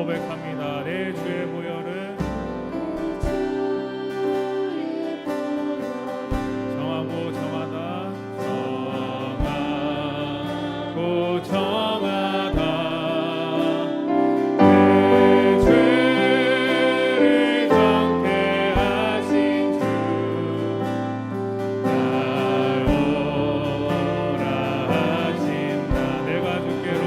고백합니다. 내 주의 보혈은 정하고 정하다 정하고 정하다 내 죄를 정케 하신 주 날 오라 하신다. 내가 주께로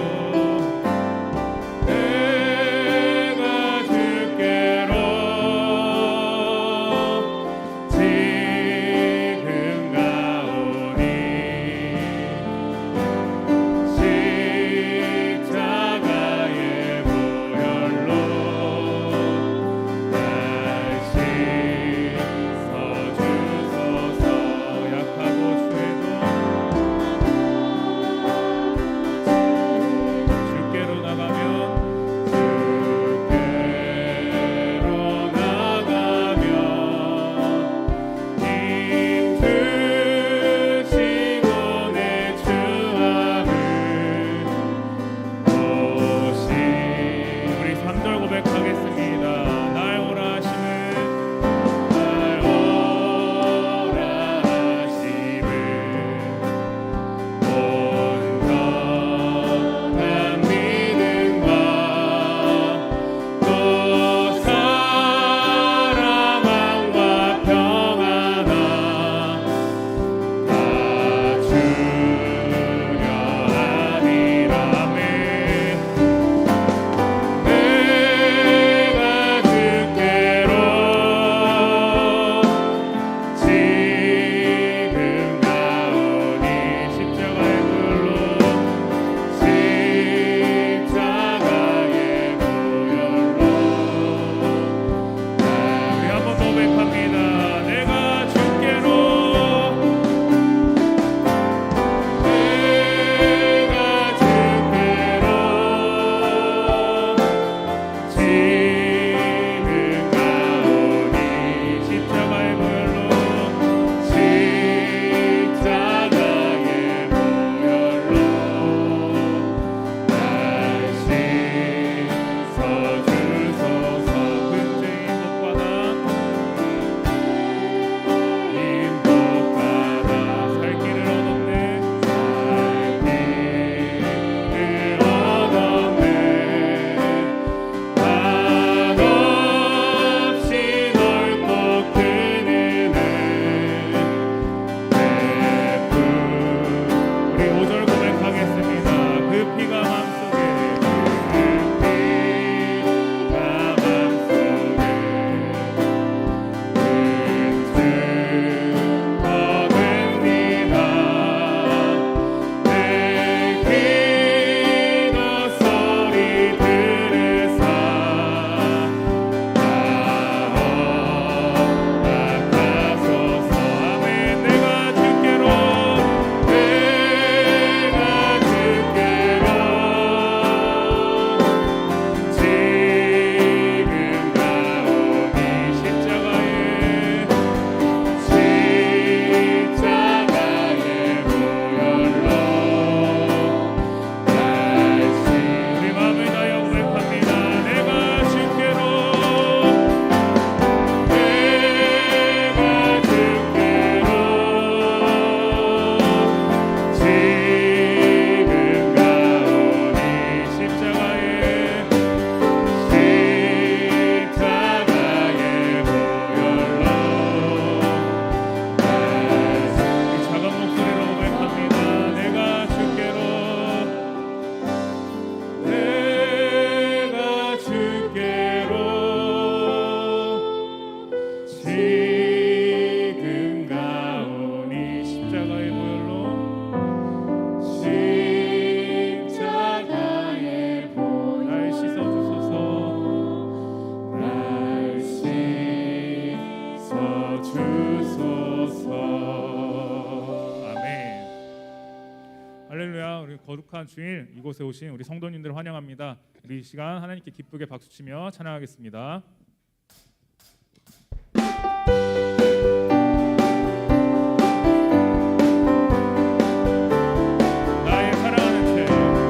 할렐루야. 우리 거룩한 주일 이곳에 오신 우리 성도님들 환영합니다. 우리 이 시간 하나님께 기쁘게 박수치며 찬양하겠습니다.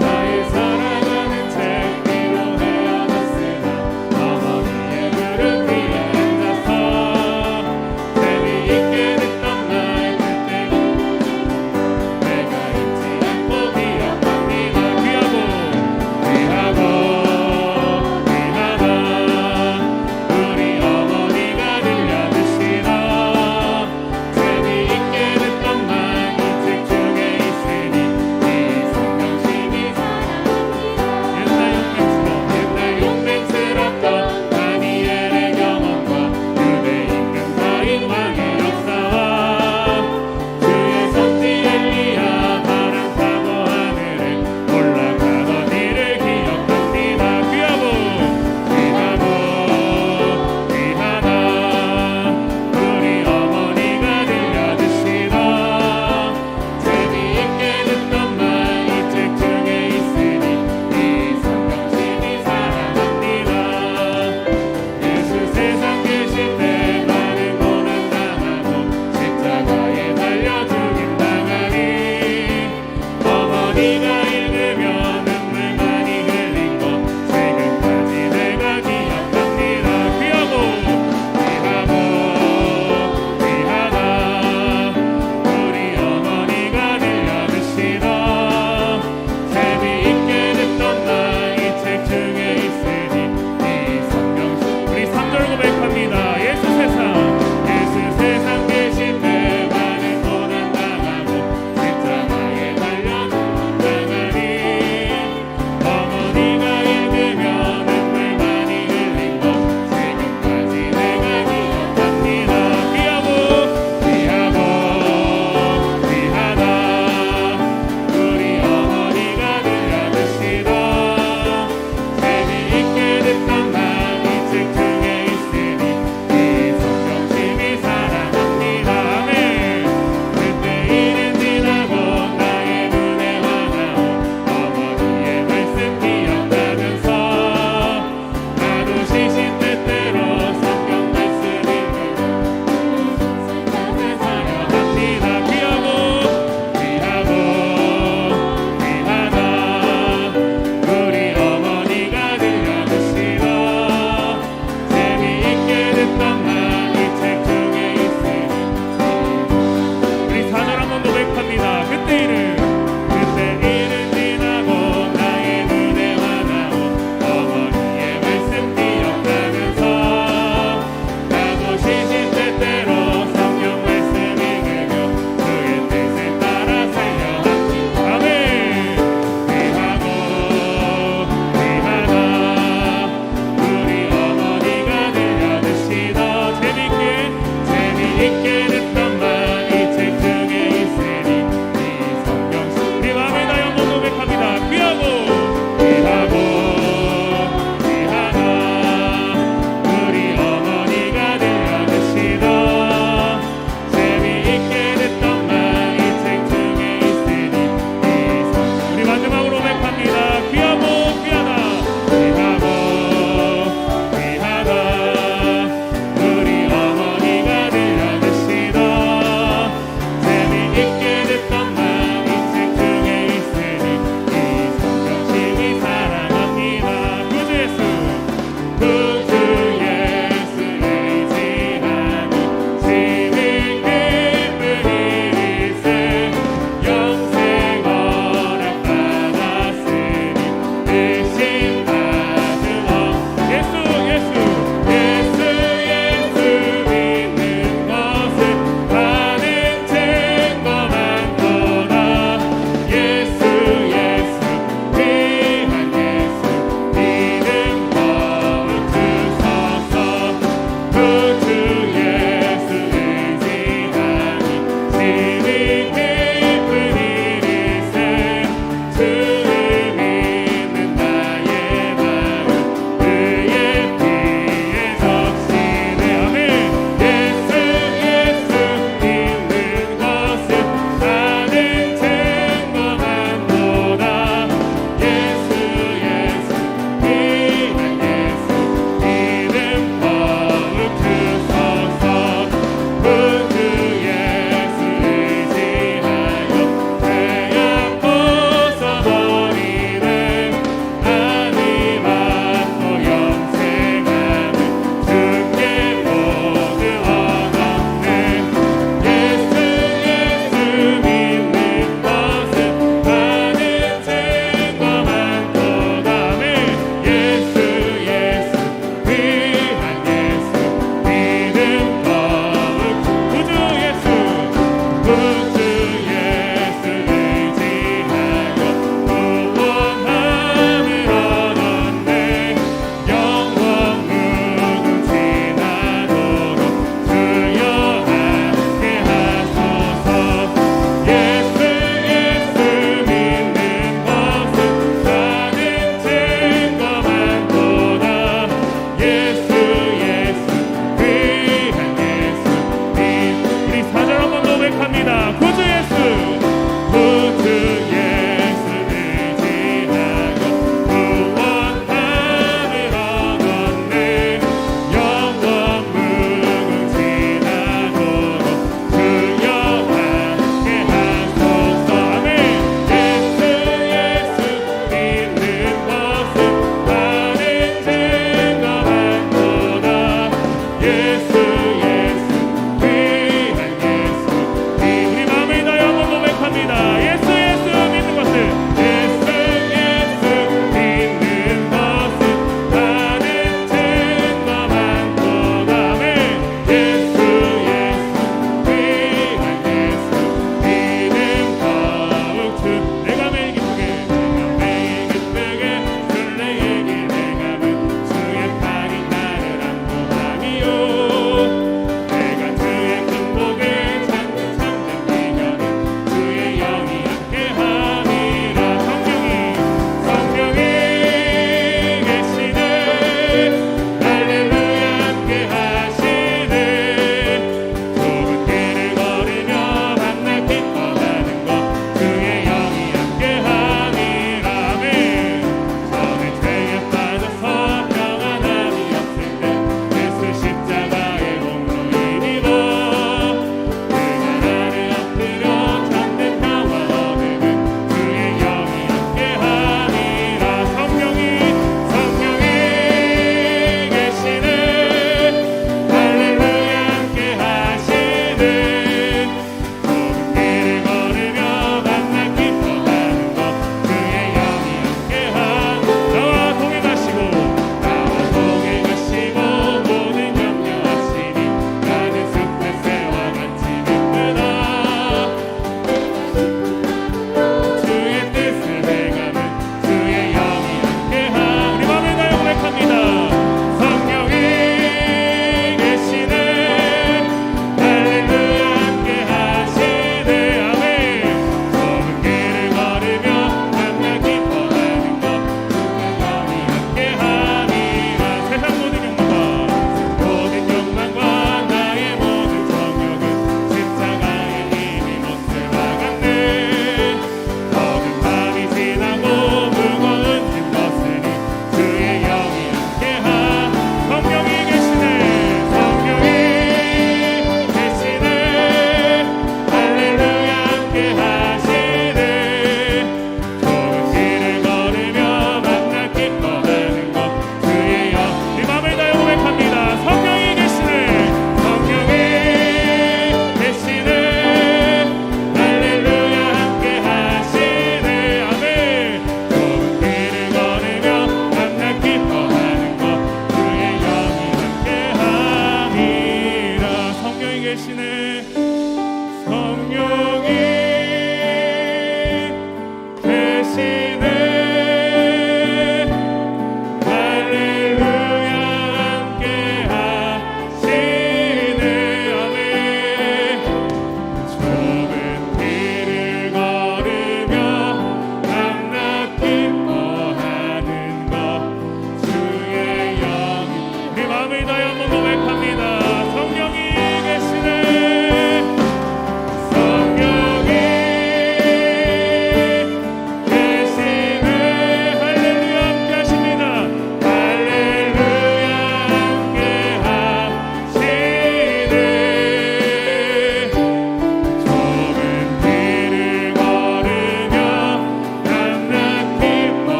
나의 사랑하는 책 위로 헤어졌으니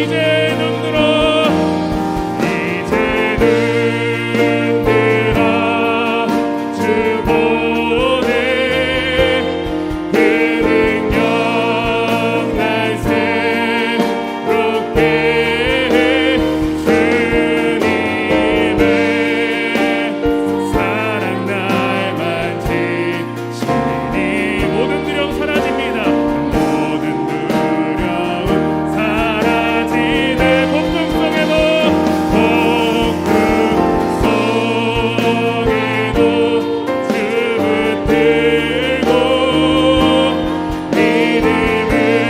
이제는 들어 주 보내 그 능력 날 새롭게 해 주님의 사랑 날 만지시니 모든 두려움 사라집니다. 모든 두려움 사라지네. 폭풍 속에도 주 붙들고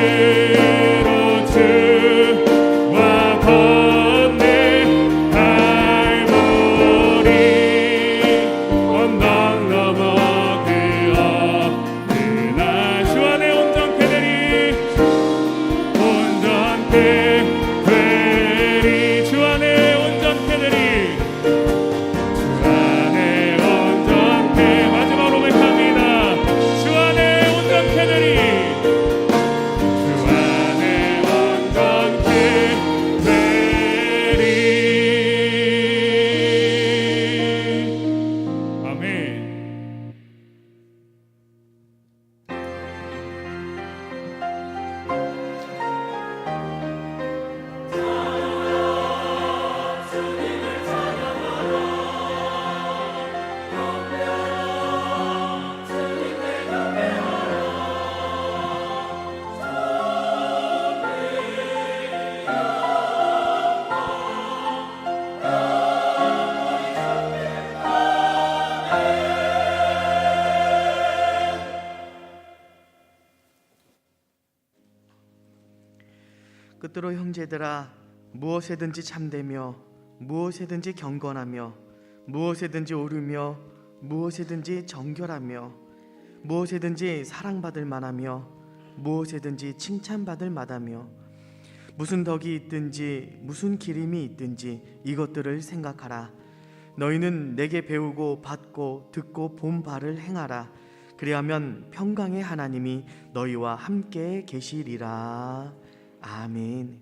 믿음으로 주와 건네 갈보리 언덕 넘어 그 어느 날 주 안에 온전케 되리 온전케 되리 주 안에 온전케 되리 주 안에 온전케 마지막으로 고백합니다. 주 안에 온전케 되리 주 안에 온전케 되리. 아멘. 끝으로 형제들아, 무엇에든지 참되며 무엇에든지 경건하며 무엇에든지 오르며 무엇에든지 정결하며 무엇에든지 사랑받을 만하며 무엇에든지 칭찬받을 만하며 무슨 덕이 있든지 무슨 기림이 있든지 이것들을 생각하라. 너희는 내게 배우고 받고 듣고 본 바를 행하라. 그리하면 평강의 하나님이 너희와 함께 계시리라. 아멘.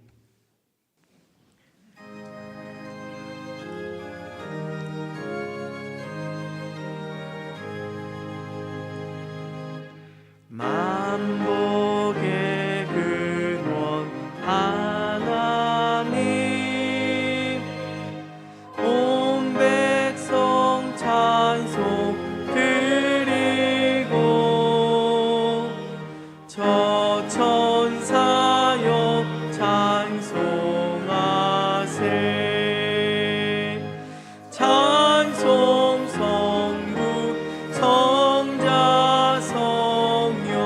만복의 근원 하나님, 온 백성 찬송 드리고 저 천사여 찬송하세. 찬송 성부 성자 성령.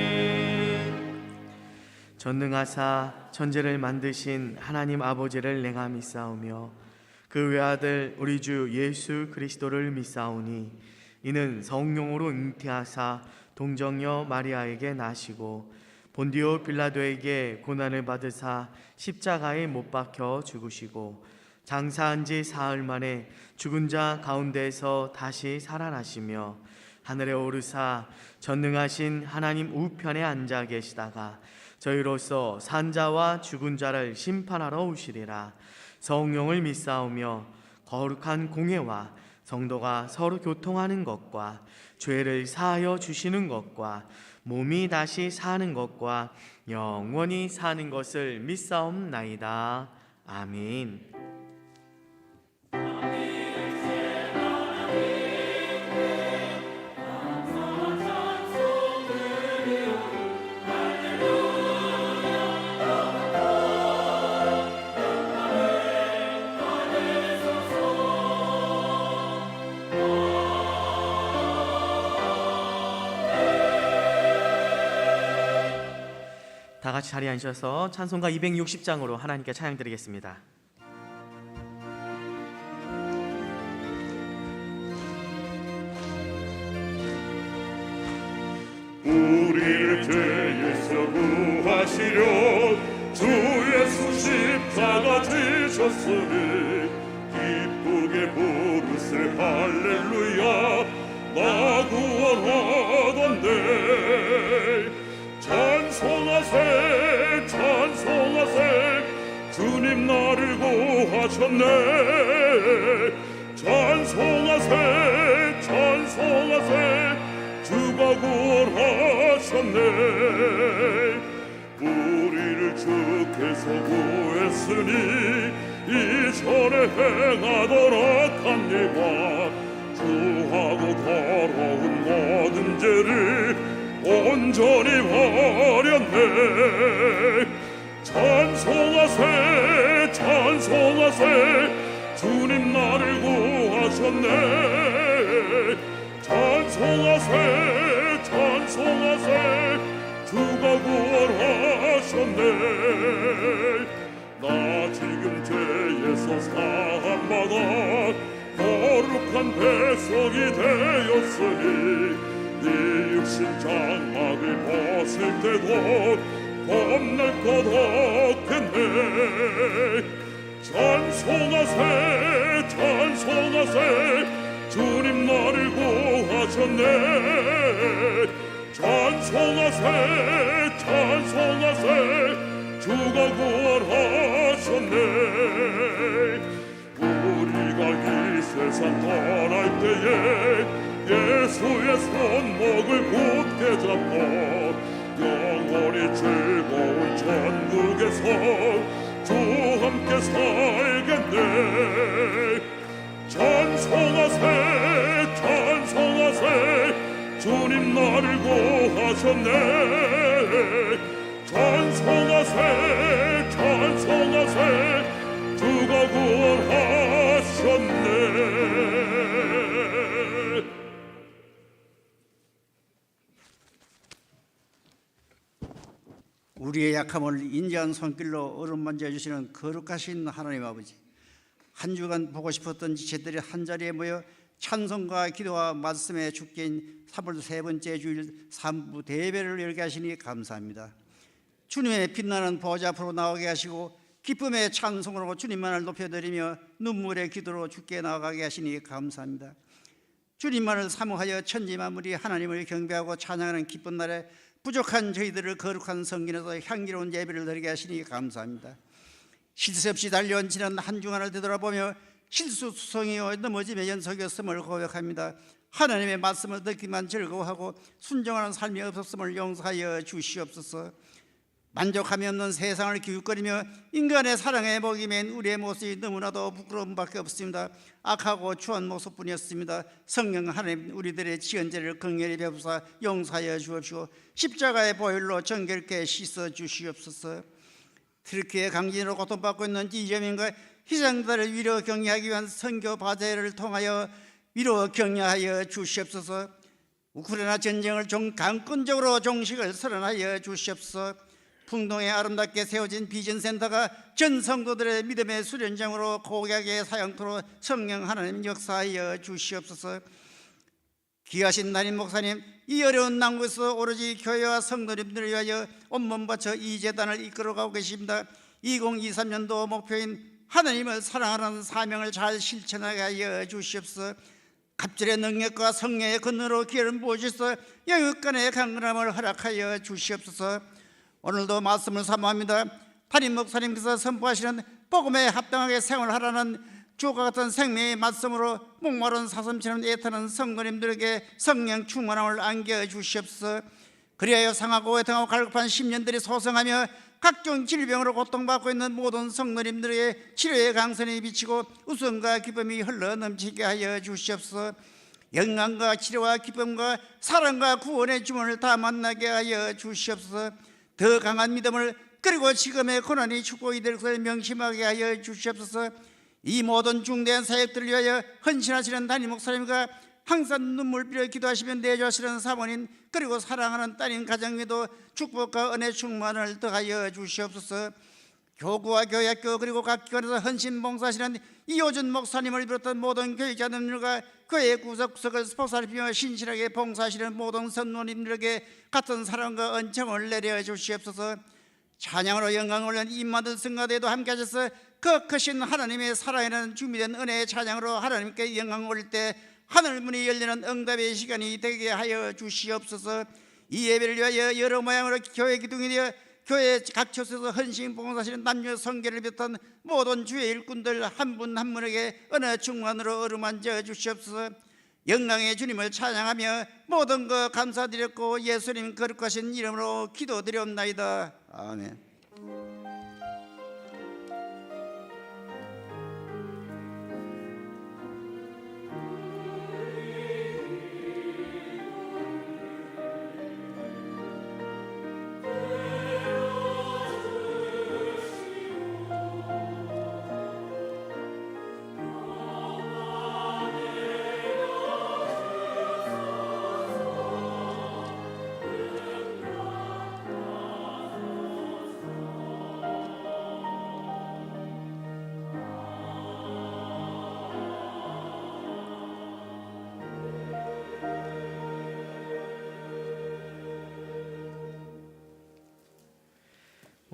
아멘. 전능하사 천지를 만드신 하나님 아버지를 내가 믿사오며 그 외아들 우리 주 예수 그리스도를 믿사오니 이는 성령으로 잉태하사 동정녀 마리아에게 나시고 본디오 빌라도에게 고난을 받으사 십자가에 못 박혀 죽으시고 장사한 지 사흘 만에 죽은 자 가운데에서 다시 살아나시며 하늘에 오르사 전능하신 하나님 우편에 앉아 계시다가 저희로서 산자와 죽은 자를 심판하러 오시리라. 성령을 믿사오며 거룩한 공회와 성도가 서로 교통하는 것과 죄를 사하여 주시는 것과 몸이 다시 사는 것과 영원히 사는 것을 믿사옵나이다. 아멘. 다 같이 자리에 앉으셔서 찬송가 260장으로 하나님께 찬양 드리겠습니다. 우리를 죄에서 구하시려 주 예수 십자가 지셨으니 기쁘게 부르세 할렐루야. 나 구원하던데. 찬송하세 찬송하세 주님 나를 구하셨네. 찬송하세 찬송하세 주가 구원하셨네. 우리를 주께서 구했으니 이전에 행하던 악한 일과 주하고 더러운 모든 죄를 온전히 버렸네. 찬송하세 찬송하세 주님 나를 구하셨네. 찬송하세 찬송하세 주가 구원하셨네. 나 지금 죄에서 사함받아 거룩한 백성이 되었으니 네 육신 장막을 벗을 때도 겁날 것 없겠네. 찬송하세 찬송하세 주님 나를 구하셨네. 찬송하세 찬송하세 주가 구원하셨네. 우리가 이 세상 떠날 때에 예수의 손목을 굳게 잡고 영원히 즐거운 천국에서 주 함께 살겠네. 찬송하세 찬송하세 주님 나를 구하셨네. 찬송하세 찬송하세 주가 구원하셨네. 우리의 약함을 인자한 손길로 어루만져 주시는 거룩하신 하나님 아버지, 한 주간 보고 싶었던 지체들이 한자리에 모여 찬송과 기도와 말씀의 주께인 3월 세 번째 주일 3부 대배를 열게 하시니 감사합니다. 주님의 빛나는 보좌 앞으로 나오게 하시고 기쁨의 찬송으로 주님만을 높여드리며 눈물의 기도로 주께 나아가게 하시니 감사합니다. 주님만을 사모하여 천지 만물이 하나님을 경배하고 찬양하는 기쁜 날에 부족한 저희들을 거룩한 성전에서 향기로운 예배를 드리게 하시니 감사합니다. 쉴 새 없이 달려온 지난 한 주간을 되돌아보며 실수투성이요 넘어짐의 연속이었음을 고백합니다. 하나님의 말씀을 듣기만 즐거워하고 순종하는 삶이 없었음을 용서하여 주시옵소서. 만족함이 없는 세상을 기웃거리며 인간의 사랑에 목이 맨 우리의 모습이 너무나도 부끄러움 밖에 없습니다. 악하고 추한 모습뿐이었습니다. 성령 하나님, 우리들의 지연죄를 긍휼히 베푸사 용서하여 주옵시고 십자가의 보혈로 정결케 씻어 주시옵소서. 트르키의 강진으로 고통받고 있는 이재민과 희생자를 위로 격려하기 위한 선교 바제를 통하여 위로 격려하여 주시옵소서. 우크라이나 전쟁을 강권적으로 종식을 선언하여 주시옵소서. 풍동에 아름답게 세워진 비전센터가 전 성도들의 믿음의 수련장으로 고귀하게 사용토록 성령 하나님 역사하여 주시옵소서. 귀하신 담임 목사님, 이 어려운 난국에서 오로지 교회와 성도님들을 위하여 온몸 바쳐 이 재단을 이끌어가고 계십니다. 2023년도 목표인 하나님을 사랑하는 사명을 잘 실천하게 하여 주시옵소서. 갑절의 능력과 성령의 근원으로 기회를 부어주셔서 영육간의 강건함을 허락하여 주시옵소서. 오늘도 말씀을 사모합니다. 담임 목사님께서 선포하시는 복음에 합당하게 생활하라는 주와 같은 생명의 말씀으로 목마른 사슴처럼 애타는 성도님들에게 성령 충만함을 안겨 주시옵소서. 그리하여 상하고 애통하고 갈급한 심년들이 소성하며 각종 질병으로 고통받고 있는 모든 성도님들에게 치료의 강선이 비치고 웃음과 기쁨이 흘러 넘치게 하여 주시옵소서. 영광과 치료와 기쁨과 사랑과 구원의 주문을 다 만나게 하여 주시옵소서. 더 강한 믿음을 그리고 지금의 고난이 축복이 될 것을 명심하게 하여 주시옵소서. 이 모든 중대한 사역들을 위하여 헌신하시는 담임 목사님과 항상 눈물흘려 기도하시며 내조하시는 사모님, 그리고 사랑하는 따님 가정에도 축복과 은혜 충만을 더하여 주시옵소서. 교구와 교회학교 그리고 각 기관에서 헌신 봉사하시는 이호준 목사님을 비롯한 모든 교육자님들과 교회 구석구석을 보살피며 신실하게 봉사하시는 모든 선노님들에게 같은 사랑과 은총을 내려 주시옵소서. 찬양으로 영광을 올린 임마들 성가대도 함께 하셔서 그 크신 하나님의 살아있는 준비된 은혜의 찬양으로 하나님께 영광을 올릴 때 하늘문이 열리는 응답의 시간이 되게 하여 주시옵소서. 이 예배를 위하여 여러 모양으로 교회 기둥이 되어 교회 각 처소에서 헌신 봉사하시는 남녀 성결을 비롯한 모든 주의 일꾼들 한 분 한 분에게 은혜 충만으로 어루만져 주시옵소서. 영광의 주님을 찬양하며 모든 것 감사드렸고 예수님 거룩하신 이름으로 기도드리옵나이다. 아멘.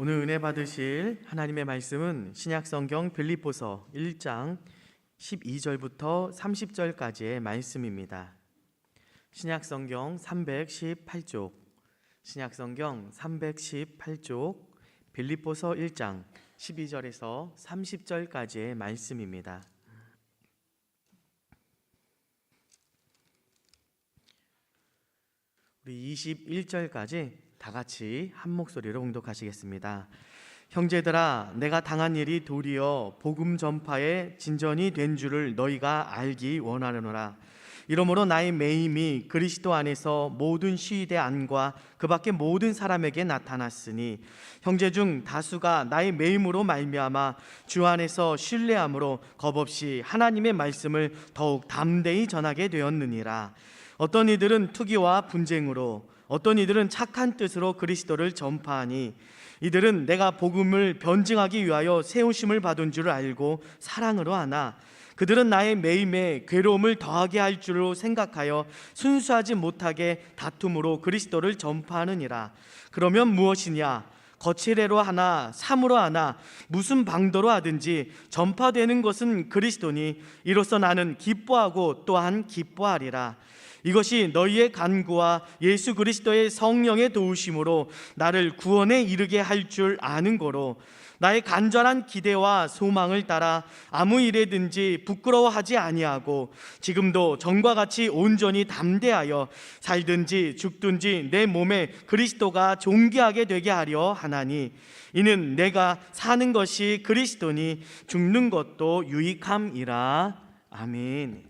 오늘 은혜 받으실 하나님의 말씀은 신약성경 빌립보서 1장 12절부터 30절까지의 말씀입니다. 신약성경 318쪽, 신약성경 318쪽, 빌립보서 1장 12절에서 30절까지의 말씀입니다. 우리 21절까지 다 같이 한 목소리로 봉독하시겠습니다. 형제들아, 내가 당한 일이 도리어 복음 전파의 진전이 된 줄을 너희가 알기 원하노라. 이러므로 나의 매임이 그리스도 안에서 모든 시위대 안과 그 밖의 모든 사람에게 나타났으니 형제 중 다수가 나의 매임으로 말미암아 주 안에서 신뢰함으로 겁없이 하나님의 말씀을 더욱 담대히 전하게 되었느니라. 어떤 이들은 투기와 분쟁으로, 어떤 이들은 착한 뜻으로 그리스도를 전파하니 이들은 내가 복음을 변증하기 위하여 세우심을 받은 줄 알고 사랑으로 하나 그들은 나의 매임에 괴로움을 더하게 할 줄로 생각하여 순수하지 못하게 다툼으로 그리스도를 전파하느니라. 그러면 무엇이냐? 거칠애로 하나 삼으로 하나 무슨 방도로 하든지 전파되는 것은 그리스도니 이로써 나는 기뻐하고 또한 기뻐하리라. 이것이 너희의 간구와 예수 그리스도의 성령의 도우심으로 나를 구원에 이르게 할 줄 아는 거로 나의 간절한 기대와 소망을 따라 아무 일에든지 부끄러워하지 아니하고 지금도 전과 같이 온전히 담대하여 살든지 죽든지 내 몸에 그리스도가 존귀하게 되게 하려 하나니 이는 내가 사는 것이 그리스도니 죽는 것도 유익함이라. 아멘.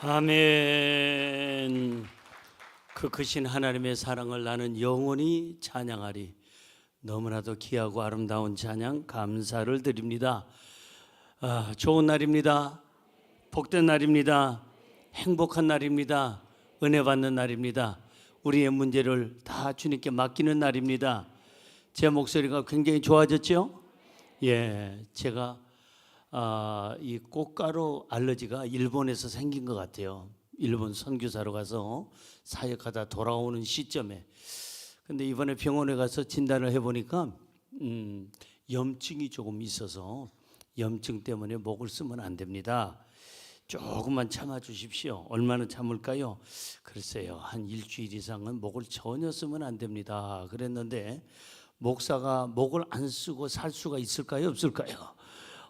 아멘. 그 크신 하나님의 사랑을 나는 영원히 찬양하리. 너무나도 귀하고 아름다운 찬양 감사를 드립니다. 좋은 날입니다. 복된 날입니다. 행복한 날입니다. 은혜 받는 날입니다. 우리의 문제를 다 주님께 맡기는 날입니다. 제 목소리가 굉장히 좋아졌죠? 예, 제가 이 꽃가루 알러지가 일본에서 생긴 것 같아요. 일본 선교사로 가서 사역하다 돌아오는 시점에. 근데 이번에 병원에 가서 진단을 해보니까 염증이 조금 있어서 염증 때문에 목을 쓰면 안 됩니다. 조금만 참아 주십시오. 얼마나 참을까요? 글쎄요, 한 일주일 이상은 목을 전혀 쓰면 안 됩니다. 그랬는데 목사가 목을 안 쓰고 살 수가 있을까요? 없을까요?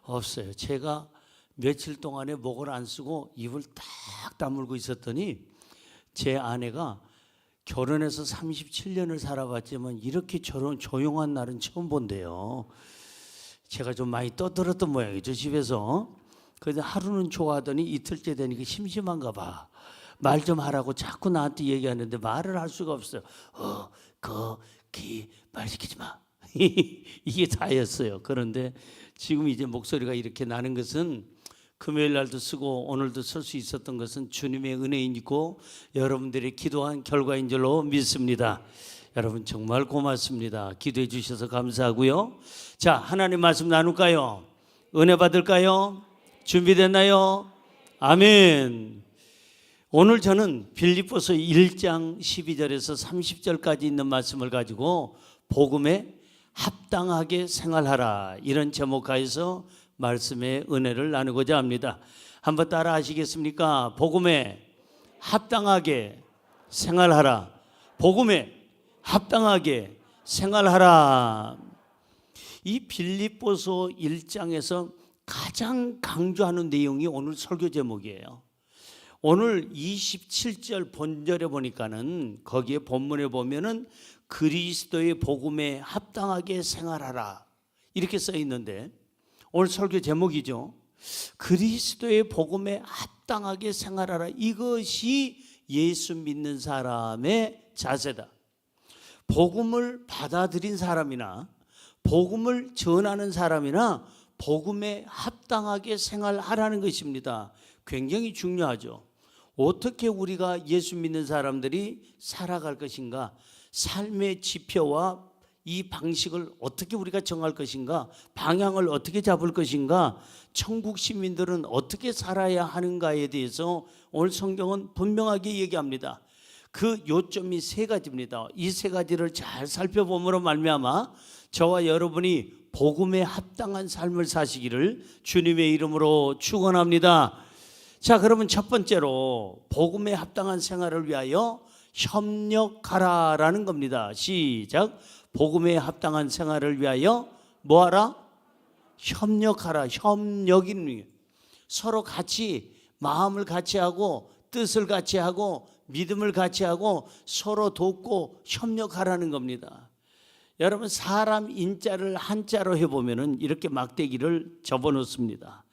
없어요. 제가 며칠 동안에 목을 안 쓰고 입을 딱 다물고 있었더니 제 아내가 결혼해서 37년을 살아봤지만 이렇게 조용한 날은 처음 본대요. 제가 좀 많이 떠들었던 모양이죠, 집에서. 그래서 하루는 좋아하더니 이틀째 되니까 심심한가 봐. 말 좀 하라고 자꾸 나한테 얘기하는데 말을 할 수가 없어요. 말 시키지 마. 이게 다였어요. 그런데 지금 이제 목소리가 이렇게 나는 것은 금요일 날도 쓰고 오늘도 쓸 수 있었던 것은 주님의 은혜이고 여러분들이 기도한 결과인 줄로 믿습니다. 여러분 정말 고맙습니다. 기도해 주셔서 감사하고요. 자, 하나님 말씀 나눌까요? 은혜 받을까요? 준비됐나요? 아멘. 오늘 저는 빌립보서 1장 12절에서 30절까지 있는 말씀을 가지고 복음에 합당하게 생활하라, 이런 제목하에서 말씀의 은혜를 나누고자 합니다. 한번 따라 하시겠습니까? 복음에 합당하게 생활하라. 복음에 합당하게 생활하라. 이 빌립보서 1장에서 가장 강조하는 내용이 오늘 설교 제목이에요. 오늘 27절 본절에 보니까는 거기에 본문에 보면은 그리스도의 복음에 합당하게 생활하라 이렇게 써 있는데 오늘 설교 제목이죠. 그리스도의 복음에 합당하게 생활하라. 이것이 예수 믿는 사람의 자세다. 복음을 받아들인 사람이나 복음을 전하는 사람이나 복음에 합당하게 생활하라는 것입니다. 굉장히 중요하죠. 어떻게 우리가 예수 믿는 사람들이 살아갈 것인가, 삶의 지표와 이 방식을 어떻게 우리가 정할 것인가, 방향을 어떻게 잡을 것인가, 천국 시민들은 어떻게 살아야 하는가에 대해서 오늘 성경은 분명하게 얘기합니다. 그 요점이 세 가지입니다. 이 세 가지를 잘 살펴봄으로 말미암아 저와 여러분이 복음에 합당한 삶을 사시기를 주님의 이름으로 축원합니다. 자, 그러면 첫 번째로 복음에 합당한 생활을 위하여 협력하라라는 겁니다. 시작. 복음에 합당한 생활을 위하여 뭐하라? 협력하라. 협력이는 서로 같이 마음을 같이 하고 뜻을 같이 하고 믿음을 같이 하고 서로 돕고 협력하라는 겁니다. 여러분, 사람 인자를 한자로 해보면은 이렇게 막대기를 접어놓습니다.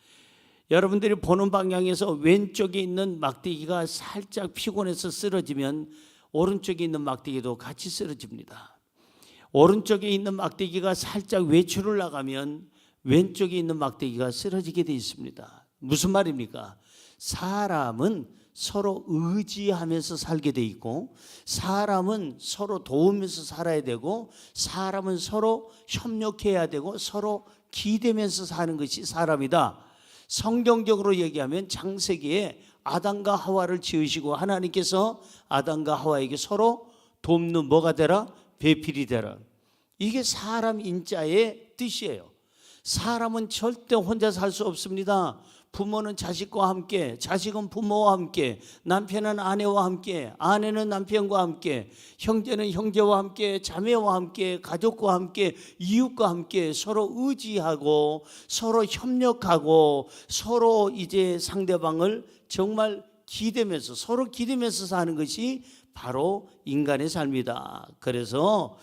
여러분들이 보는 방향에서 왼쪽에 있는 막대기가 살짝 피곤해서 쓰러지면 오른쪽에 있는 막대기도 같이 쓰러집니다. 오른쪽에 있는 막대기가 살짝 외출을 나가면 왼쪽에 있는 막대기가 쓰러지게 되어 있습니다. 무슨 말입니까? 사람은 서로 의지하면서 살게 돼 있고, 사람은 서로 도우면서 살아야 되고, 사람은 서로 협력해야 되고, 서로 기대면서 사는 것이 사람이다. 성경적으로 얘기하면 창세기에 아담과 하와를 지으시고 하나님께서 아담과 하와에게 서로 돕는 뭐가 되라? 배필이 되라. 이게 사람 인자의 뜻이에요. 사람은 절대 혼자 살 수 없습니다. 부모는 자식과 함께, 자식은 부모와 함께, 남편은 아내와 함께, 아내는 남편과 함께, 형제는 형제와 함께, 자매와 함께, 가족과 함께, 이웃과 함께 서로 의지하고 서로 협력하고 서로 이제 상대방을 정말 기대면서 서로 기대면서 사는 것이 바로 인간의 삶이다. 그래서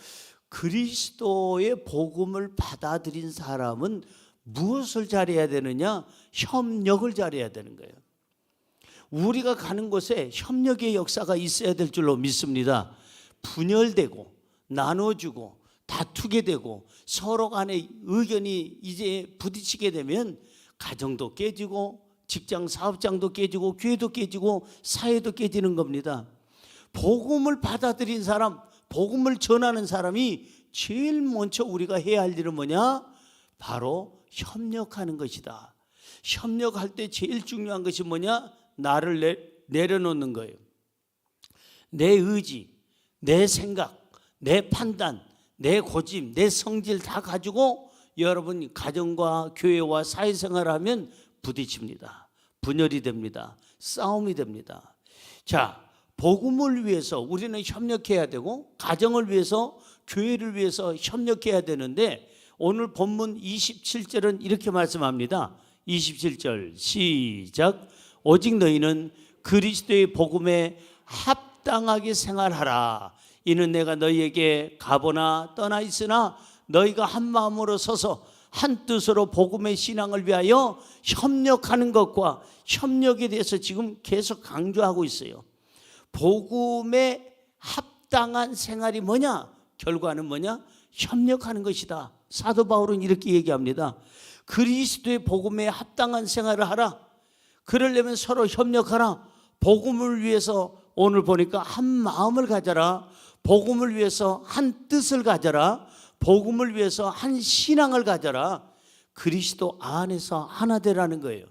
그리스도의 복음을 받아들인 사람은 무엇을 잘해야 되느냐? 협력을 잘해야 되는 거예요. 우리가 가는 곳에 협력의 역사가 있어야 될 줄로 믿습니다. 분열되고 나눠주고 다투게 되고 서로 간의 의견이 이제 부딪히게 되면 가정도 깨지고 직장 사업장도 깨지고 교회도 깨지고 사회도 깨지는 겁니다. 복음을 받아들인 사람, 복음을 전하는 사람이 제일 먼저 우리가 해야 할 일은 뭐냐? 바로 협력하는 것이다. 협력할 때 제일 중요한 것이 뭐냐? 나를 내려놓는 거예요. 내 의지, 내 생각, 내 판단, 내 고집, 내 성질 다 가지고 여러분 가정과 교회와 사회생활을 하면 부딪힙니다. 분열이 됩니다. 싸움이 됩니다. 자, 복음을 위해서 우리는 협력해야 되고 가정을 위해서 교회를 위해서 협력해야 되는데 오늘 본문 27절은 이렇게 말씀합니다. 27절 시작. 오직 너희는 그리스도의 복음에 합당하게 생활하라. 이는 내가 너희에게 가보나 떠나 있으나 너희가 한 마음으로 서서 한 뜻으로 복음의 신앙을 위하여 협력하는 것과 협력에 대해서 지금 계속 강조하고 있어요. 복음에 합당한 생활이 뭐냐? 결과는 뭐냐? 협력하는 것이다. 사도 바울은 이렇게 얘기합니다. 그리스도의 복음에 합당한 생활을 하라. 그러려면 서로 협력하라. 복음을 위해서 오늘 보니까 한 마음을 가져라. 복음을 위해서 한 뜻을 가져라. 복음을 위해서 한 신앙을 가져라. 그리스도 안에서 하나 되라는 거예요.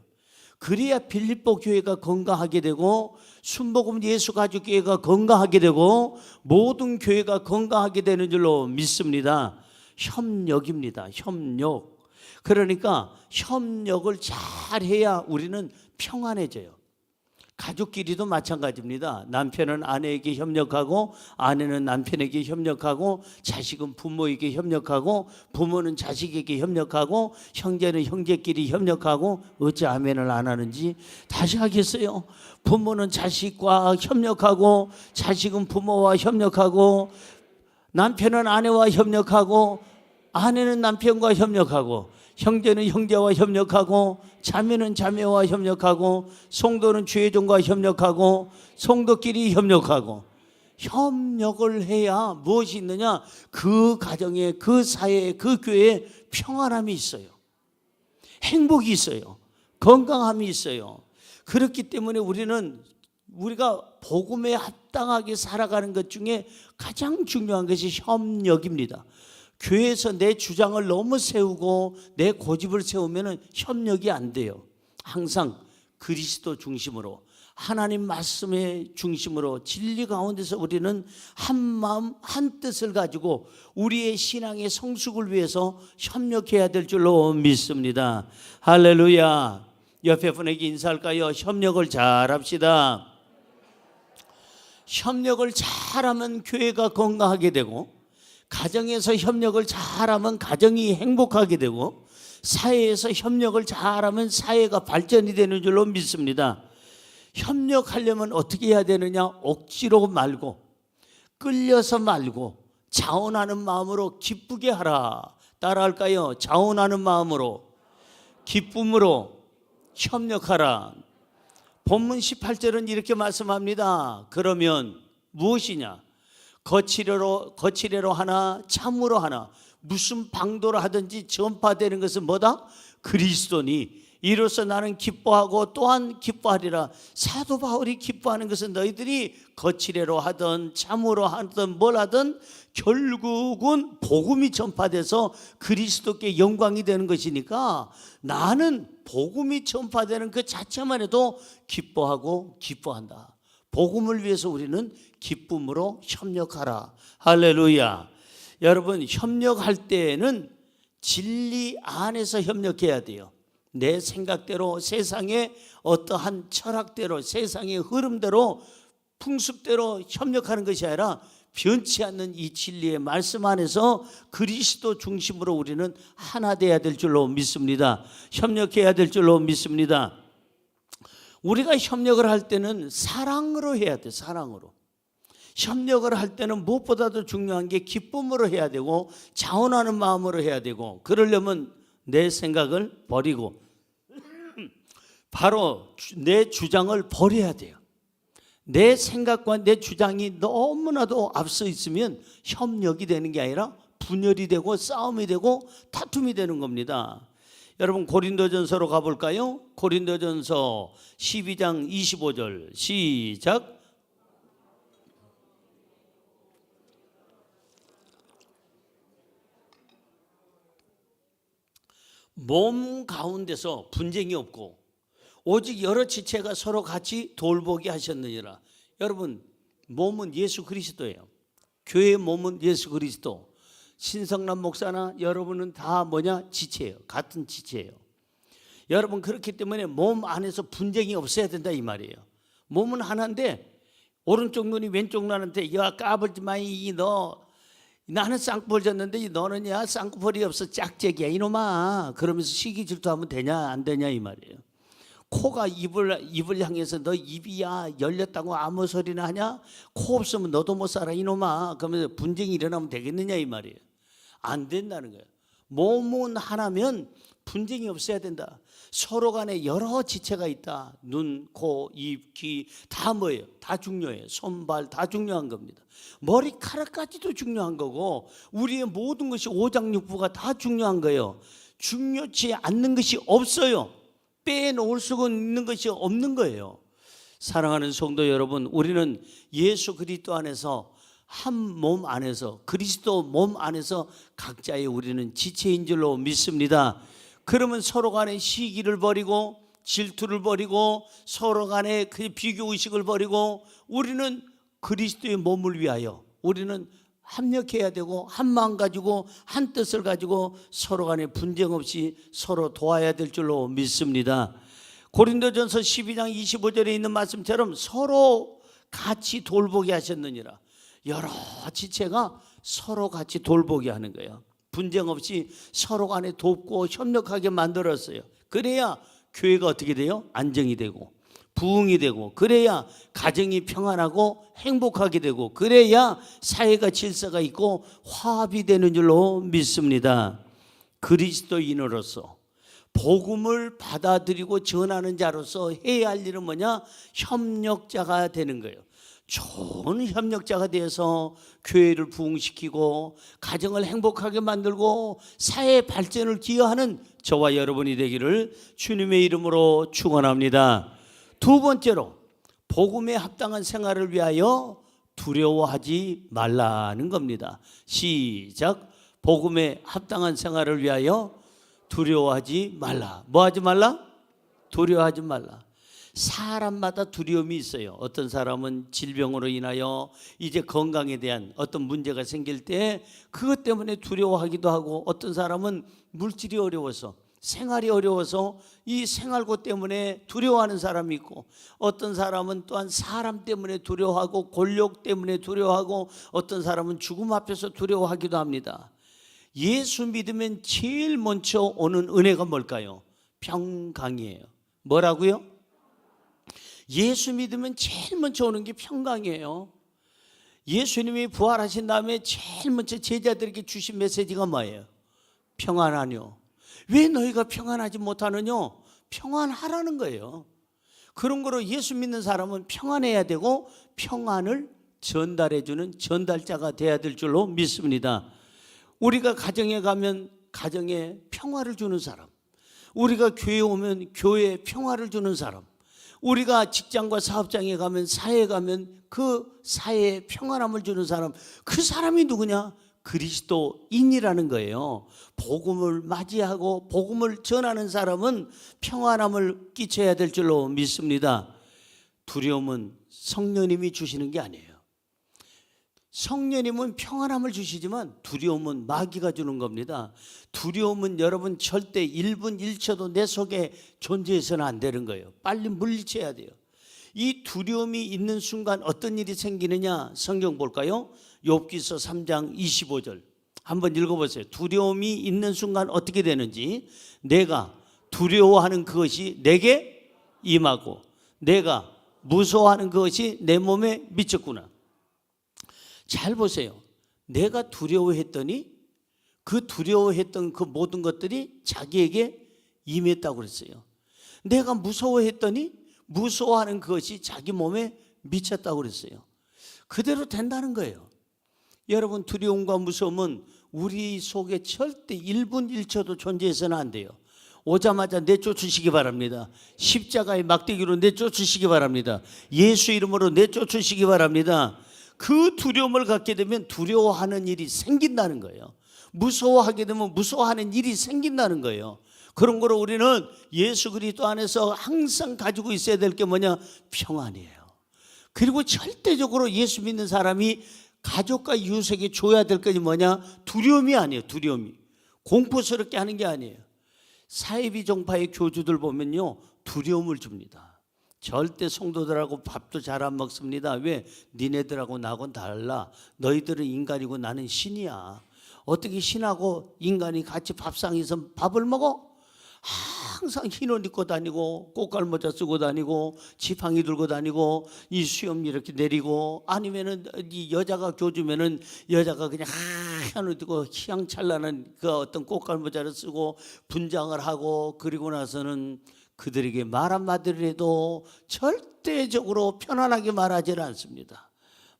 그래야 빌립보 교회가 건강하게 되고 순복음 예수 가족 교회가 건강하게 되고 모든 교회가 건강하게 되는 줄로 믿습니다. 협력입니다. 협력. 그러니까 협력을 잘 해야 우리는 평안해져요. 가족끼리도 마찬가지입니다. 남편은 아내에게 협력하고 아내는 남편에게 협력하고 자식은 부모에게 협력하고 부모는 자식에게 협력하고 형제는 형제끼리 협력하고 어찌 아멘을 안 하는지 다시 하겠어요. 부모는 자식과 협력하고 자식은 부모와 협력하고 남편은 아내와 협력하고 아내는 남편과 협력하고 형제는 형제와 협력하고 자매는 자매와 협력하고 성도는 주의종과 협력하고 성도끼리 협력하고 협력을 해야 무엇이 있느냐? 그 가정에 그 사회에 그 교회에 평안함이 있어요. 행복이 있어요. 건강함이 있어요. 그렇기 때문에 우리가 복음에 합당하게 살아가는 것 중에 가장 중요한 것이 협력입니다. 교회에서 내 주장을 너무 세우고 내 고집을 세우면 협력이 안 돼요. 항상 그리스도 중심으로 하나님 말씀의 중심으로 진리 가운데서 우리는 한 마음 한 뜻을 가지고 우리의 신앙의 성숙을 위해서 협력해야 될 줄로 믿습니다. 할렐루야. 옆에 분에게 인사할까요? 협력을 잘합시다. 협력을 잘하면 교회가 건강하게 되고 가정에서 협력을 잘하면 가정이 행복하게 되고 사회에서 협력을 잘하면 사회가 발전이 되는 줄로 믿습니다. 협력하려면 어떻게 해야 되느냐? 억지로 말고 끌려서 말고 자원하는 마음으로 기쁘게 하라. 따라할까요? 자원하는 마음으로 기쁨으로 협력하라. 본문 18절은 이렇게 말씀합니다. 그러면 무엇이냐? 거칠애로 하나 참으로 하나 무슨 방도로 하든지 전파되는 것은 뭐다? 그리스도니 이로써 나는 기뻐하고 또한 기뻐하리라. 사도 바울이 기뻐하는 것은 너희들이 거칠애로 하든 참으로 하든 뭘 하든 결국은 복음이 전파돼서 그리스도께 영광이 되는 것이니까 나는 복음이 전파되는 그 자체만 해도 기뻐하고 기뻐한다. 복음을 위해서 우리는 기쁨으로 협력하라. 할렐루야. 여러분, 협력할 때에는 진리 안에서 협력해야 돼요. 내 생각대로 세상의 어떠한 철학대로 세상의 흐름대로 풍습대로 협력하는 것이 아니라 변치 않는 이 진리의 말씀 안에서 그리스도 중심으로 우리는 하나 되어야 될 줄로 믿습니다. 협력해야 될 줄로 믿습니다. 우리가 협력을 할 때는 사랑으로 해야 돼. 사랑으로. 협력을 할 때는 무엇보다도 중요한 게 기쁨으로 해야 되고 자원하는 마음으로 해야 되고 그러려면 내 생각을 버리고 바로 내 주장을 버려야 돼요. 내 생각과 내 주장이 너무나도 앞서 있으면 협력이 되는 게 아니라 분열이 되고 싸움이 되고 다툼이 되는 겁니다. 여러분 고린도전서로 가볼까요? 고린도전서 12장 25절 시작. 몸 가운데서 분쟁이 없고 오직 여러 지체가 서로 같이 돌보게 하셨느니라. 여러분 몸은 예수 그리스도예요. 교회의 몸은 예수 그리스도. 신성남 목사나 여러분은 다 뭐냐? 지체예요. 같은 지체예요. 여러분 그렇기 때문에 몸 안에서 분쟁이 없어야 된다 이 말이에요. 몸은 하나인데 오른쪽 눈이 왼쪽 눈한테 야 까불지 마이 너 나는 쌍꺼풀 졌는데 너는 야 쌍꺼풀이 없어 짝짝이야 이놈아 그러면서 시기 질투하면 되냐 안 되냐 이 말이에요. 코가 입을 향해서 너 입이야 열렸다고 아무 소리나 하냐? 코 없으면 너도 못 살아 이놈아 그러면서 분쟁이 일어나면 되겠느냐 이 말이에요. 안 된다는 거예요. 몸은 하나면 분쟁이 없어야 된다. 서로 간에 여러 지체가 있다. 눈, 코, 입, 귀 다 뭐예요? 다 중요해요. 손발 다 중요한 겁니다. 머리카락까지도 중요한 거고 우리의 모든 것이 오장육부가 다 중요한 거예요. 중요치 않는 것이 없어요. 빼놓을 수 있는 것이 없는 거예요. 사랑하는 성도 여러분, 우리는 예수 그리스도 안에서 한 몸 안에서 그리스도 몸 안에서 각자의 우리는 지체인 줄로 믿습니다. 그러면 서로 간에 시기를 버리고 질투를 버리고 서로 간에 그 비교의식을 버리고 우리는 그리스도의 몸을 위하여 우리는 합력해야 되고 한 마음 가지고 한 뜻을 가지고 서로 간에 분쟁 없이 서로 도와야 될 줄로 믿습니다. 고린도전서 12장 25절에 있는 말씀처럼 서로 같이 돌보게 하셨느니라. 여러 지체가 서로 같이 돌보게 하는 거예요. 분쟁 없이 서로 간에 돕고 협력하게 만들었어요. 그래야 교회가 어떻게 돼요? 안정이 되고 부흥이 되고 그래야 가정이 평안하고 행복하게 되고 그래야 사회가 질서가 있고 화합이 되는 줄로 믿습니다. 그리스도인으로서 복음을 받아들이고 전하는 자로서 해야 할 일은 뭐냐? 협력자가 되는 거예요. 좋은 협력자가 되어서 교회를 부흥시키고 가정을 행복하게 만들고 사회 발전을 기여하는 저와 여러분이 되기를 주님의 이름으로 축원합니다. 두 번째로 복음에 합당한 생활을 위하여 두려워하지 말라는 겁니다. 시작. 복음에 합당한 생활을 위하여 두려워하지 말라. 뭐 하지 말라? 두려워하지 말라. 사람마다 두려움이 있어요. 어떤 사람은 질병으로 인하여 이제 건강에 대한 어떤 문제가 생길 때 그것 때문에 두려워하기도 하고 어떤 사람은 물질이 어려워서 생활이 어려워서 이 생활고 때문에 두려워하는 사람이 있고 어떤 사람은 또한 사람 때문에 두려워하고 권력 때문에 두려워하고 어떤 사람은 죽음 앞에서 두려워하기도 합니다. 예수 믿으면 제일 먼저 오는 은혜가 뭘까요? 평강이에요. 뭐라고요? 예수 믿으면 제일 먼저 오는 게 평강이에요. 예수님이 부활하신 다음에 제일 먼저 제자들에게 주신 메시지가 뭐예요? 평안하뇨. 왜 너희가 평안하지 못하느냐? 평안하라는 거예요. 그런 거로 예수 믿는 사람은 평안해야 되고 평안을 전달해주는 전달자가 돼야 될 줄로 믿습니다. 우리가 가정에 가면 가정에 평화를 주는 사람, 우리가 교회에 오면 교회에 평화를 주는 사람, 우리가 직장과 사업장에 가면 사회에 가면 그 사회에 평안함을 주는 사람, 그 사람이 누구냐? 그리스도인이라는 거예요. 복음을 맞이하고 복음을 전하는 사람은 평안함을 끼쳐야 될 줄로 믿습니다. 두려움은 성령님이 주시는 게 아니에요. 성령님은 평안함을 주시지만 두려움은 마귀가 주는 겁니다. 두려움은 여러분 절대 1분 1초도 내 속에 존재해서는 안 되는 거예요. 빨리 물리쳐야 돼요. 이 두려움이 있는 순간 어떤 일이 생기느냐? 성경 볼까요? 욥기서 3장 25절 한번 읽어보세요. 두려움이 있는 순간 어떻게 되는지. 내가 두려워하는 그것이 내게 임하고 내가 무서워하는 그것이 내 몸에 미쳤구나. 잘 보세요. 내가 두려워했더니 그 두려워했던 그 모든 것들이 자기에게 임했다고 그랬어요. 내가 무서워했더니 무서워하는 그것이 자기 몸에 미쳤다고 그랬어요. 그대로 된다는 거예요. 여러분, 두려움과 무서움은 우리 속에 절대 1분 1초도 존재해서는 안 돼요. 오자마자 내쫓으시기 바랍니다. 십자가의 막대기로 내쫓으시기 바랍니다. 예수 이름으로 내쫓으시기 바랍니다. 그 두려움을 갖게 되면 두려워하는 일이 생긴다는 거예요. 무서워하게 되면 무서워하는 일이 생긴다는 거예요. 그런 거로 우리는 예수 그리스도 안에서 항상 가지고 있어야 될 게 뭐냐? 평안이에요. 그리고 절대적으로 예수 믿는 사람이 가족과 이웃에게 줘야 될 것이 뭐냐? 두려움이 아니에요. 두려움이. 공포스럽게 하는 게 아니에요. 사이비 종파의 교주들 보면요, 두려움을 줍니다. 절대 성도들하고 밥도 잘 안 먹습니다. 왜? 니네들하고 나하고는 달라. 너희들은 인간이고 나는 신이야. 어떻게 신하고 인간이 같이 밥상에서 밥을 먹어? 항상 흰 옷 입고 다니고 꽃갈모자 쓰고 다니고 지팡이 들고 다니고 이 수염 이렇게 내리고, 아니면은 이 여자가 교주면은 여자가 그냥 하얀 옷 입고 희양찬란한 그 어떤 꽃갈모자를 쓰고 분장을 하고, 그리고 나서는 그들에게 말 한마디를 해도 절대적으로 편안하게 말하지 않습니다.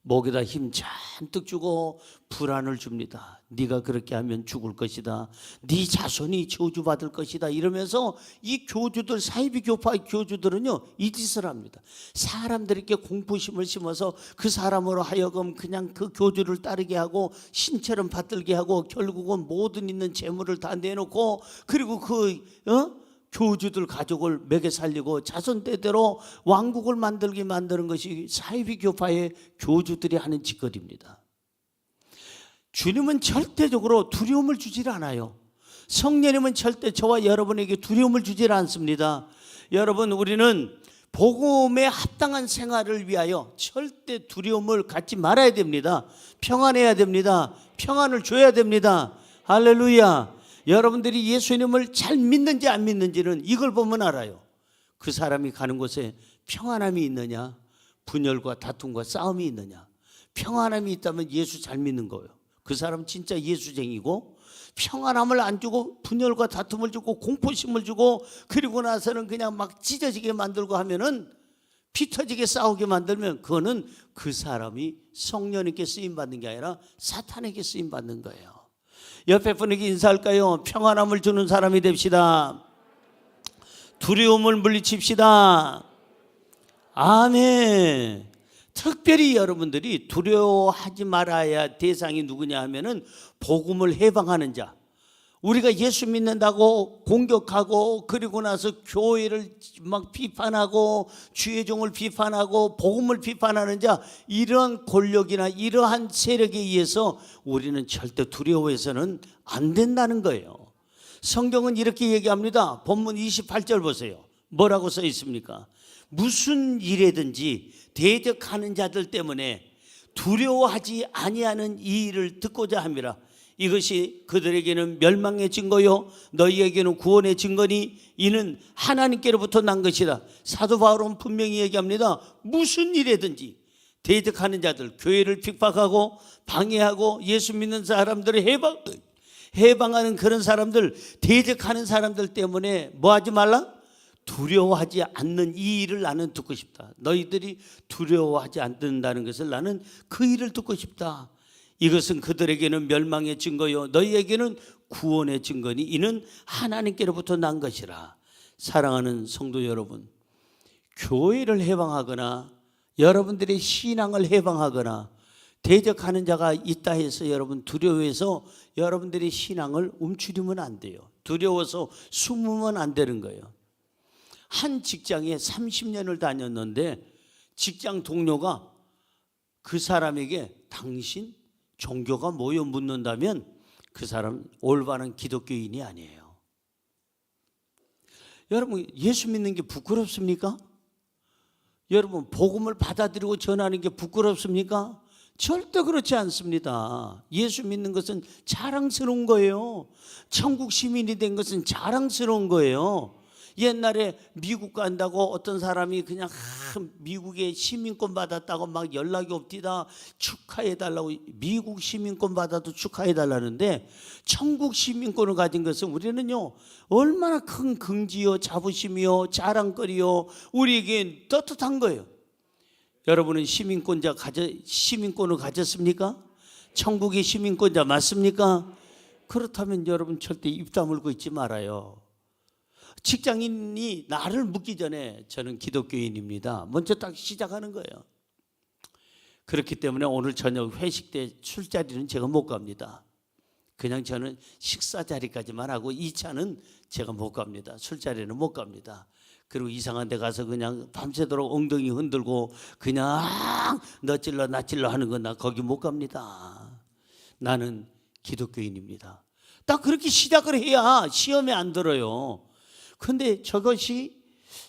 목에다 힘 잔뜩 주고 불안을 줍니다. 네가 그렇게 하면 죽을 것이다. 네 자손이 저주받을 것이다. 이러면서 이 교주들, 사이비 교파의 교주들은요, 이 짓을 합니다. 사람들에게 공포심을 심어서 그 사람으로 하여금 그냥 그 교주를 따르게 하고 신처럼 받들게 하고, 결국은 모든 있는 재물을 다 내놓고, 그리고 교주들 가족을 먹여 살리고 자손대대로 왕국을 만드는 것이 사이비 교파의 교주들이 하는 짓거리입니다. 주님은 절대적으로 두려움을 주질 않아요. 성령님은 절대 저와 여러분에게 두려움을 주질 않습니다. 여러분, 우리는 복음에 합당한 생활을 위하여 절대 두려움을 갖지 말아야 됩니다. 평안해야 됩니다. 평안을 줘야 됩니다. 할렐루야. 여러분들이 예수님을 잘 믿는지 안 믿는지는 이걸 보면 알아요. 그 사람이 가는 곳에 평안함이 있느냐, 분열과 다툼과 싸움이 있느냐. 평안함이 있다면 예수 잘 믿는 거예요. 그 사람 진짜 예수쟁이고, 평안함을 안 주고 분열과 다툼을 주고 공포심을 주고, 그리고 나서는 그냥 막 찢어지게 만들고 하면은, 피 터지게 싸우게 만들면, 그거는 그 사람이 성령님께 쓰임받는 게 아니라 사탄에게 쓰임받는 거예요. 옆에 분에게 인사할까요? 평안함을 주는 사람이 됩시다. 두려움을 물리칩시다. 아멘. 특별히 여러분들이 두려워하지 말아야 대상이 누구냐 하면은 복음을 해방하는 자. 우리가 예수 믿는다고 공격하고, 그리고 나서 교회를 막 비판하고 주의 종을 비판하고 복음을 비판하는 자, 이러한 권력이나 이러한 세력에 의해서 우리는 절대 두려워해서는 안 된다는 거예요. 성경은 이렇게 얘기합니다. 본문 28절 보세요. 뭐라고 써 있습니까? 무슨 일에든지 대적하는 자들 때문에 두려워하지 아니하는 이 일을 듣고자 함이라. 이것이 그들에게는 멸망의 증거요 너희에게는 구원의 증거니 이는 하나님께로부터 난 것이다. 사도 바울은 분명히 얘기합니다. 무슨 일에든지 대적하는 자들, 교회를 핍박하고 방해하고 예수 믿는 사람들을 해방하는 그런 사람들, 대적하는 사람들 때문에 뭐 하지 말라? 두려워하지 않는 이 일을 나는 듣고 싶다. 너희들이 두려워하지 않는다는 것을 나는 그 일을 듣고 싶다. 이것은 그들에게는 멸망의 증거요 너희에게는 구원의 증거니 이는 하나님께로부터 난 것이라. 사랑하는 성도 여러분, 교회를 해방하거나 여러분들의 신앙을 해방하거나 대적하는 자가 있다 해서 여러분 두려워해서 여러분들의 신앙을 움츠리면 안 돼요. 두려워서 숨으면 안 되는 거예요. 한 직장에 30년을 다녔는데 직장 동료가 그 사람에게 당신 종교가 뭐요? 묻는다면 그 사람 올바른 기독교인이 아니에요. 여러분, 예수 믿는 게 부끄럽습니까? 여러분, 복음을 받아들이고 전하는 게 부끄럽습니까? 절대 그렇지 않습니다. 예수 믿는 것은 자랑스러운 거예요. 천국 시민이 된 것은 자랑스러운 거예요. 옛날에 미국 간다고 어떤 사람이 그냥 미국에 시민권 받았다고 막 연락이 옵디다. 축하해달라고. 미국 시민권 받아도 축하해달라는데 천국 시민권을 가진 것은 우리는요 얼마나 큰 긍지요 자부심이요 자랑거리요 우리에게 떳떳한 거예요. 여러분은 시민권을 가졌습니까? 천국의 시민권자 맞습니까? 그렇다면 여러분 절대 입 다물고 있지 말아요. 직장인이 나를 묻기 전에 저는 기독교인입니다. 먼저 딱 시작하는 거예요. 그렇기 때문에 오늘 저녁 회식 때 술자리는 제가 못 갑니다. 그냥 저는 식사 자리까지만 하고 2차는 제가 못 갑니다. 술자리는 못 갑니다. 그리고 이상한 데 가서 그냥 밤새도록 엉덩이 흔들고 그냥 너 찔러 나 찔러 하는 건 나 거기 못 갑니다. 나는 기독교인입니다. 딱 그렇게 시작을 해야 시험에 안 들어요. 그런데 저것이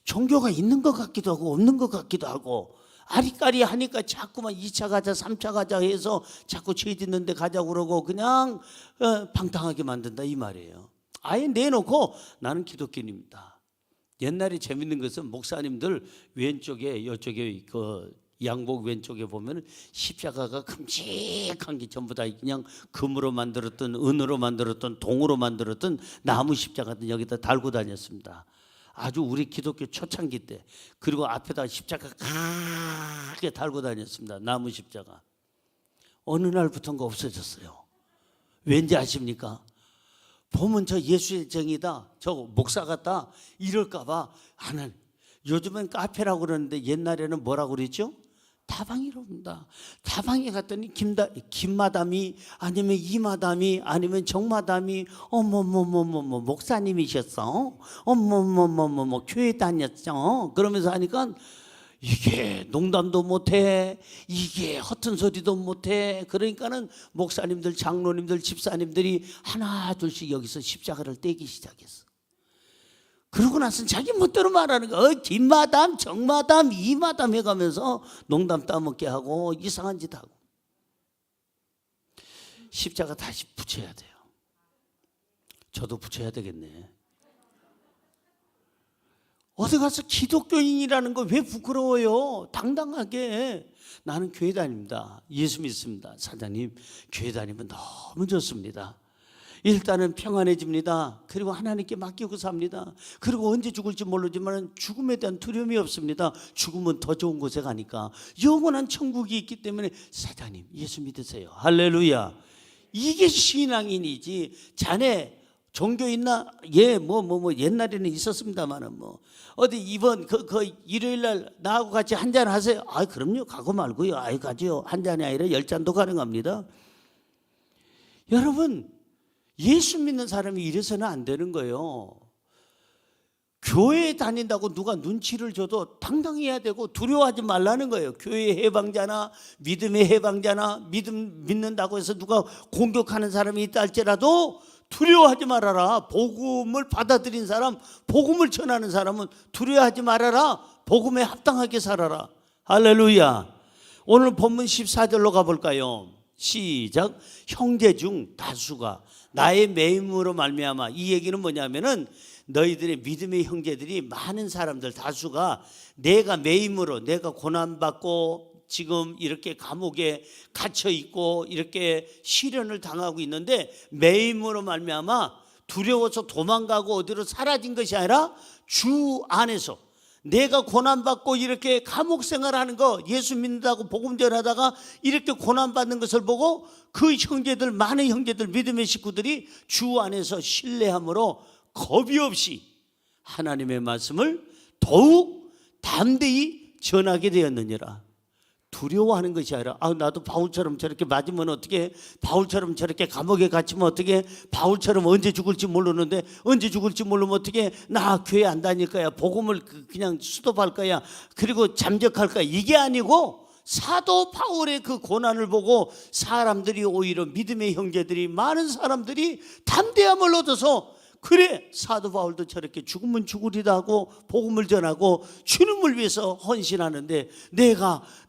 종교가 있는 것 같기도 하고 없는 것 같기도 하고 아리까리 하니까 자꾸만 2차 가자 3차 가자 해서 자꾸 죄 짓는 데 가자고 그러고 그냥 방탕하게 만든다 이 말이에요. 아예 내놓고 나는 기독교인입니다. 옛날에 재밌는 것은 목사님들 왼쪽에 이쪽에 그 양복 왼쪽에 보면 십자가가 큼직한 게 전부 다 그냥 금으로 만들었던 은으로 만들었던 동으로 만들었던 나무 십자가들 여기다 달고 다녔습니다. 아주 우리 기독교 초창기 때. 그리고 앞에다 십자가 크게 달고 다녔습니다. 나무 십자가. 어느 날부터인가 없어졌어요. 왠지 아십니까? 보면 저 예수쟁이다, 저 목사 같다 이럴까 봐 안 해. 요즘은 카페라고 그러는데 옛날에는 뭐라고 그랬죠? 다방이라고 합니다. 다방에 갔더니 김마담이 아니면 이마담이 아니면 정마담이 어머머머머머 목사님이셨어? 어머머머머머 교회 다녔죠? 그러면서 하니까 이게 농담도 못해, 이게 허튼 소리도 못해. 그러니까는 목사님들, 장로님들, 집사님들이 하나 둘씩 여기서 십자가를 떼기 시작했어. 그러고 나서는 자기 멋대로 말하는 거야. 김마담, 정마담, 이마담 해가면서 농담 따먹게 하고 이상한 짓 하고. 십자가 다시 붙여야 돼요. 저도 붙여야 되겠네. 어디 가서 기독교인이라는 거 왜 부끄러워요? 당당하게 나는 교회 다닙니다. 예수 믿습니다. 사장님 교회 다니면 너무 좋습니다. 일단은 평안해집니다. 그리고 하나님께 맡기고 삽니다. 그리고 언제 죽을지 모르지만 죽음에 대한 두려움이 없습니다. 죽으면 더 좋은 곳에 가니까 영원한 천국이 있기 때문에 사장님 예수 믿으세요. 할렐루야. 이게 신앙인이지. 자네 종교 있나? 예, 옛날에는 있었습니다만은 어디 이번 그 일요일 날 나하고 같이 한잔 하세요. 아, 그럼요. 가고 말고요. 아이 가지요. 한 잔이 아니라 10잔도 가능합니다. 여러분, 예수 믿는 사람이 이래서는 안 되는 거예요. 교회에 다닌다고 누가 눈치를 줘도 당당해야 되고 두려워하지 말라는 거예요. 교회 해방자나 믿음의 해방자나 믿는다고 해서 누가 공격하는 사람이 있다 할지라도 두려워하지 말아라. 복음을 받아들인 사람, 복음을 전하는 사람은 두려워하지 말아라. 복음에 합당하게 살아라. 할렐루야. 오늘 본문 14절로 가볼까요? 시작. 형제 중 다수가 나의 매임으로 말미암아. 이 얘기는 뭐냐면은 너희들의 믿음의 형제들이 많은 사람들 다수가 내가 매임으로, 내가 고난받고 지금 이렇게 감옥에 갇혀 있고 이렇게 시련을 당하고 있는데 매임으로 말미암아 두려워서 도망가고 어디로 사라진 것이 아니라 주 안에서 내가 고난받고 이렇게 감옥 생활하는 거, 예수 믿는다고 복음 전하다가 이렇게 고난받는 것을 보고 그 형제들, 많은 형제들, 믿음의 식구들이 주 안에서 신뢰함으로 겁이 없이 하나님의 말씀을 더욱 담대히 전하게 되었느니라. 두려워하는 것이 아니라 나도 바울처럼 저렇게 맞으면 어떻게, 바울처럼 저렇게 감옥에 갇히면 어떻게, 바울처럼 언제 죽을지 모르는데 언제 죽을지 모르면 어떻게, 나 교회 안 다닐 거야, 복음을 그냥 수도할 거야, 그리고 잠적할 거야. 이게 아니고 사도 바울의 그 고난을 보고 사람들이, 오히려 믿음의 형제들이, 많은 사람들이 담대함을 얻어서 그래, 사도 바울도 저렇게 죽으면 죽으리다 하고 복음을 전하고 주님을 위해서 헌신하는데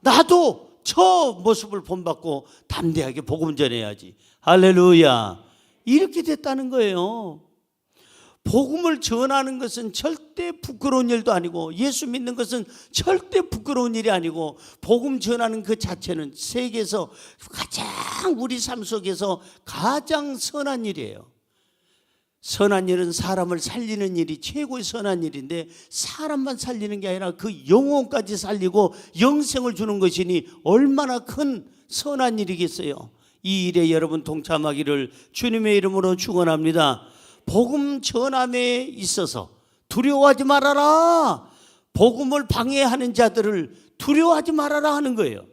나도 저 모습을 본받고 담대하게 복음 전해야지. 할렐루야. 이렇게 됐다는 거예요. 복음을 전하는 것은 절대 부끄러운 일도 아니고 예수 믿는 것은 절대 부끄러운 일이 아니고 복음 전하는 그 자체는 세계에서 가장 우리 삶 속에서 가장 선한 일이에요. 선한 일은 사람을 살리는 일이 최고의 선한 일인데 사람만 살리는 게 아니라 그 영혼까지 살리고 영생을 주는 것이니 얼마나 큰 선한 일이겠어요. 이 일에 여러분 동참하기를 주님의 이름으로 축원합니다. 복음 전함에 있어서 두려워하지 말아라. 복음을 방해하는 자들을 두려워하지 말아라 하는 거예요.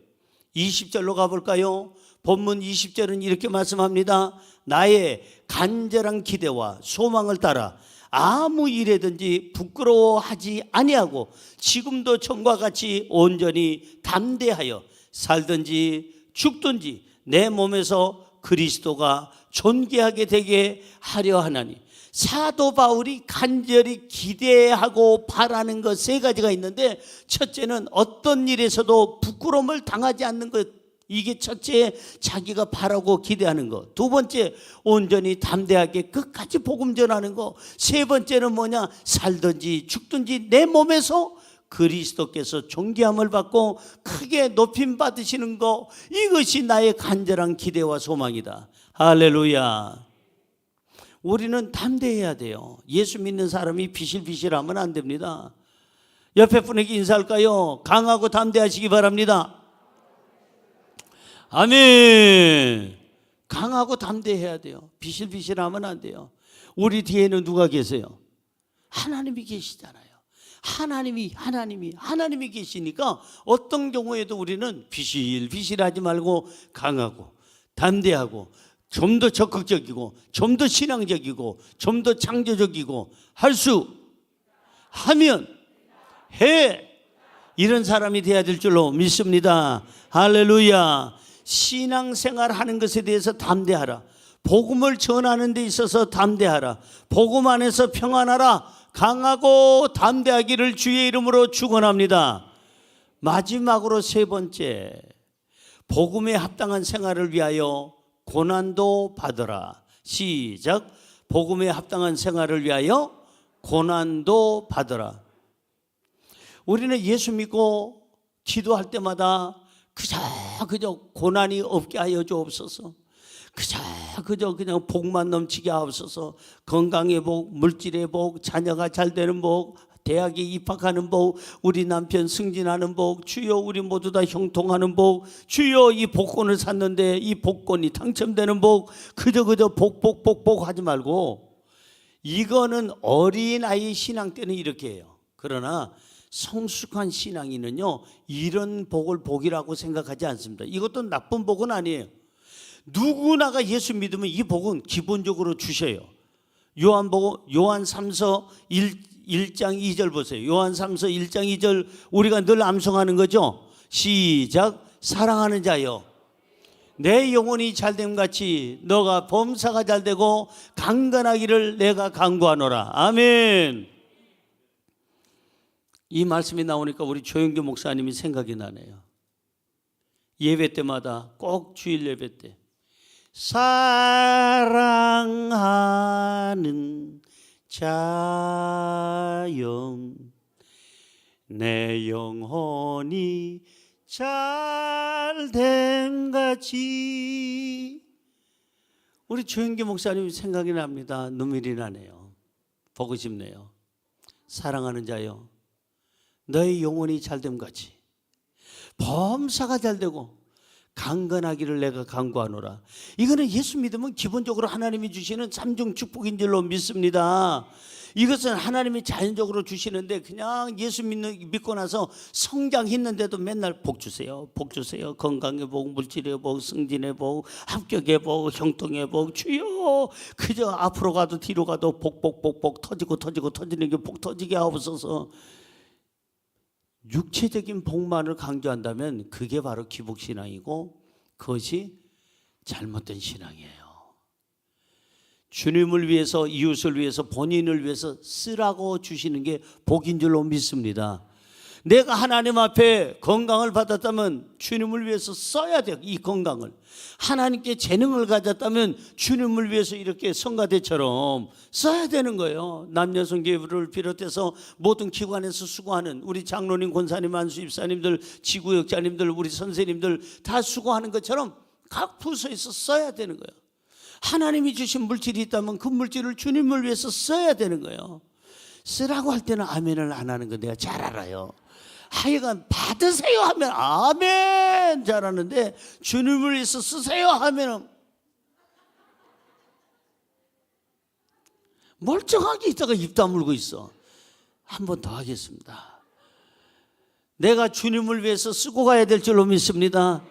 20절로 가볼까요? 본문 20절은 이렇게 말씀합니다. 나의 간절한 기대와 소망을 따라 아무 일에든지 부끄러워하지 아니하고 지금도 전과 같이 온전히 담대하여 살든지 죽든지 내 몸에서 그리스도가 존귀하게 되게 하려 하나니. 사도 바울이 간절히 기대하고 바라는 것 세 가지가 있는데 첫째는 어떤 일에서도 부끄러움을 당하지 않는 것. 이게 첫째, 자기가 바라고 기대하는 것. 두 번째, 온전히 담대하게 끝까지 복음 전하는 것. 세 번째는 뭐냐? 살든지 죽든지 내 몸에서 그리스도께서 존귀함을 받고 크게 높임 받으시는 것. 이것이 나의 간절한 기대와 소망이다. 할렐루야. 우리는 담대해야 돼요. 예수 믿는 사람이 비실비실하면 안 됩니다. 옆에 분에게 인사할까요? 강하고 담대하시기 바랍니다. 아멘. 강하고 담대해야 돼요. 비실비실하면 안 돼요. 우리 뒤에는 누가 계세요? 하나님이 계시잖아요. 하나님이 계시니까 어떤 경우에도 우리는 비실비실하지 말고 강하고 담대하고 좀 더 적극적이고 좀 더 신앙적이고 좀 더 창조적이고 할 수 하면 해. 이런 사람이 돼야 될 줄로 믿습니다. 할렐루야. 신앙생활 하는 것에 대해서 담대하라. 복음을 전하는 데 있어서 담대하라. 복음 안에서 평안하라. 강하고 담대하기를 주의 이름으로 축원합니다. 마지막으로 세 번째, 복음에 합당한 생활을 위하여 고난도 받으라. 시작. 복음에 합당한 생활을 위하여 고난도 받으라. 우리는 예수 믿고 기도할 때마다 그저 고난이 없게 하여 주옵소서. 그저 그냥 복만 넘치게 하옵소서. 건강의 복, 물질의 복, 자녀가 잘 되는 복, 대학에 입학하는 복, 우리 남편 승진하는 복, 주여 우리 모두 다 형통하는 복, 주여 이 복권을 샀는데 이 복권이 당첨되는 복. 그저 복 하지 말고, 이거는 어린아이 신앙 때는 이렇게 해요. 그러나 성숙한 신앙인은요, 이런 복을 복이라고 생각하지 않습니다. 이것도 나쁜 복은 아니에요. 누구나가 예수 믿으면 이 복은 기본적으로 주셔요. 요한 3서 1장 2절 보세요. 요한 3서 1장 2절 우리가 늘 암송하는 거죠. 시작. 사랑하는 자여, 내 영혼이 잘됨 같이 너가 범사가 잘되고 강건하기를 내가 간구하노라. 아멘. 이 말씀이 나오니까 우리 조영규 목사님이 생각이 나네요. 예배 때마다 꼭 주일 예배 때 사랑하는 자영, 내 영혼이 잘됨 같이. 우리 조영규 목사님 생각이 납니다. 눈물이 나네요. 보고 싶네요. 사랑하는 자여, 너의 영혼이 잘됨 같이 범사가 잘되고 강건하기를 내가 간구하노라. 이거는 예수 믿으면 기본적으로 하나님이 주시는 삼중 축복인 줄로 믿습니다. 이것은 하나님이 자연적으로 주시는데 그냥 예수 믿고 나서 성장했는데도 맨날 복 주세요, 복 주세요. 건강의 복, 물질의 복, 승진의 복, 합격의 복, 형통의 복. 주여 그저 앞으로 가도 뒤로 가도 복 터지고 터지는 게 복 터지게 하옵소서. 육체적인 복만을 강조한다면 그게 바로 기복신앙이고 그것이 잘못된 신앙이에요. 주님을 위해서, 이웃을 위해서, 본인을 위해서 쓰라고 주시는 게 복인 줄로 믿습니다. 내가 하나님 앞에 건강을 받았다면 주님을 위해서 써야 돼요. 이 건강을. 하나님께 재능을 가졌다면 주님을 위해서 이렇게 성가대처럼 써야 되는 거예요. 남녀성교회를 비롯해서 모든 기관에서 수고하는 우리 장로님, 권사님, 안수 집사님들, 지구역자님들, 우리 선생님들 다 수고하는 것처럼 각 부서에서 써야 되는 거예요. 하나님이 주신 물질이 있다면 그 물질을 주님을 위해서 써야 되는 거예요. 쓰라고 할 때는 아멘을 안 하는 거 내가 잘 알아요. 하여간 받으세요 하면 아멘 잘하는데 주님을 위해서 쓰세요 하면 멀쩡하게 있다가 입 다물고 있어. 한 번 더 하겠습니다. 내가 주님을 위해서 쓰고 가야 될 줄로 믿습니다.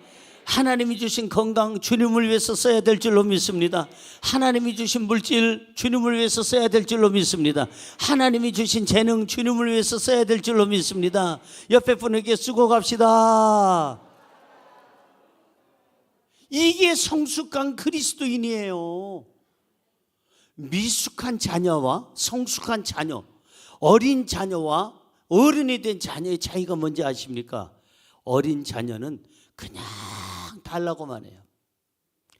하나님이 주신 건강 주님을 위해서 써야 될 줄로 믿습니다. 하나님이 주신 물질 주님을 위해서 써야 될 줄로 믿습니다. 하나님이 주신 재능 주님을 위해서 써야 될 줄로 믿습니다. 옆에 분에게 쓰고 갑시다. 이게 성숙한 그리스도인이에요. 미숙한 자녀와 성숙한 자녀, 어린 자녀와 어른이 된 자녀의 차이가 뭔지 아십니까? 어린 자녀는 그냥 달라고만 해요.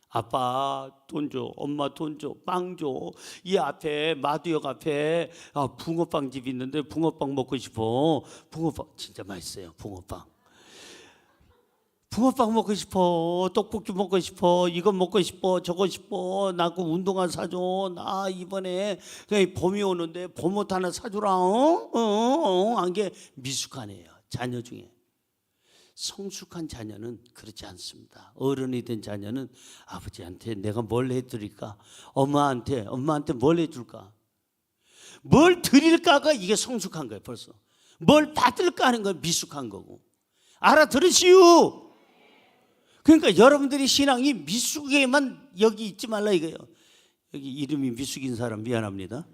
아빠 돈 줘, 엄마 돈 줘, 빵 줘. 이 앞에 마두역 앞에 붕어빵 집 있는데 붕어빵 먹고 싶어. 붕어빵 진짜 맛있어요. 붕어빵 먹고 싶어. 떡볶이 먹고 싶어. 이거 먹고 싶어. 저거 싶어. 나 그 운동화 사줘. 나 이번에 봄이 오는데 봄옷 하나 사주라. 안게 미숙하네요. 자녀 중에. 성숙한 자녀는 그렇지 않습니다. 어른이 된 자녀는 아버지한테 내가 뭘 해드릴까? 엄마한테 뭘 해줄까? 뭘 드릴까가 이게 성숙한 거예요. 벌써 뭘 받을까 하는 건 미숙한 거고. 알아들으시오. 그러니까 여러분들이 신앙이 미숙에만 여기 있지 말라 이거예요. 여기 이름이 미숙인 사람 미안합니다.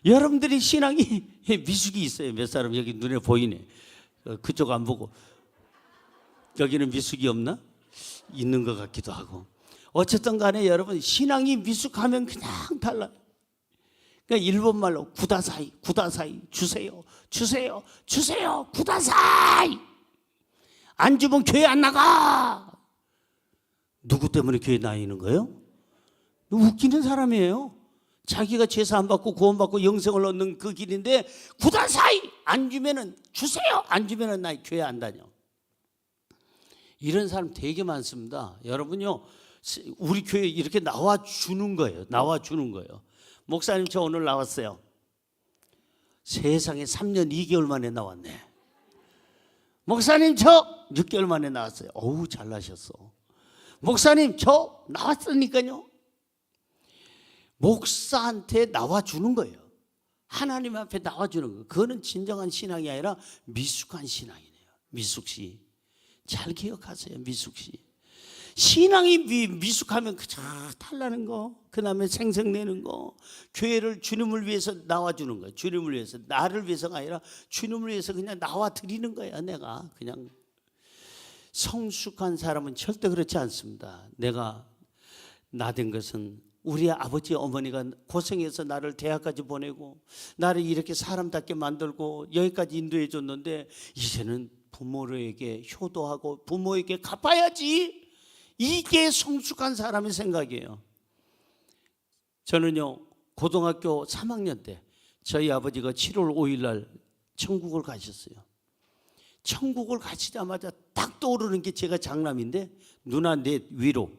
여러분들이 신앙이 미숙이 있어요. 몇 사람 여기 눈에 보이네. 그쪽 안 보고 여기는 미숙이 없나? 있는 것 같기도 하고. 어쨌든 간에 여러분 신앙이 미숙하면 그냥 달라요. 그러니까 일본말로 구다사이 주세요 구다사이. 안 주면 교회 안 나가. 누구 때문에 교회 다니는 거예요? 웃기는 사람이에요. 자기가 제사 안 받고 구원받고 영생을 얻는 그 길인데 구다사이 안 주면은 주세요. 안 주면은 나 교회 안 다녀. 이런 사람 되게 많습니다. 여러분요, 우리 교회 이렇게 나와 주는 거예요. 목사님 저 오늘 나왔어요. 세상에 3년 2개월 만에 나왔네. 목사님 저 6개월 만에 나왔어요. 어우 잘나셨어. 목사님 저 나왔으니까요. 목사한테 나와주는 거예요. 하나님 앞에 나와주는 거예요. 그거는 진정한 신앙이 아니라 미숙한 신앙이네요. 미숙시. 잘 기억하세요. 미숙시. 신앙이 미숙하면 그저 달라는 거, 그 다음에 생색내는 거, 교회를 주님을 위해서 나와주는 거예요. 주님을 위해서. 나를 위해서가 아니라 주님을 위해서 그냥 나와드리는 거야. 내가 그냥. 성숙한 사람은 절대 그렇지 않습니다. 내가 나 된 것은 우리 아버지 어머니가 고생해서 나를 대학까지 보내고 나를 이렇게 사람답게 만들고 여기까지 인도해 줬는데 이제는 부모에게 효도하고 부모에게 갚아야지. 이게 성숙한 사람의 생각이에요. 저는요 고등학교 3학년 때 저희 아버지가 7월 5일 날 천국을 가셨어요. 천국을 가시자마자 딱 떠오르는 게 제가 장남인데 누나 넷 위로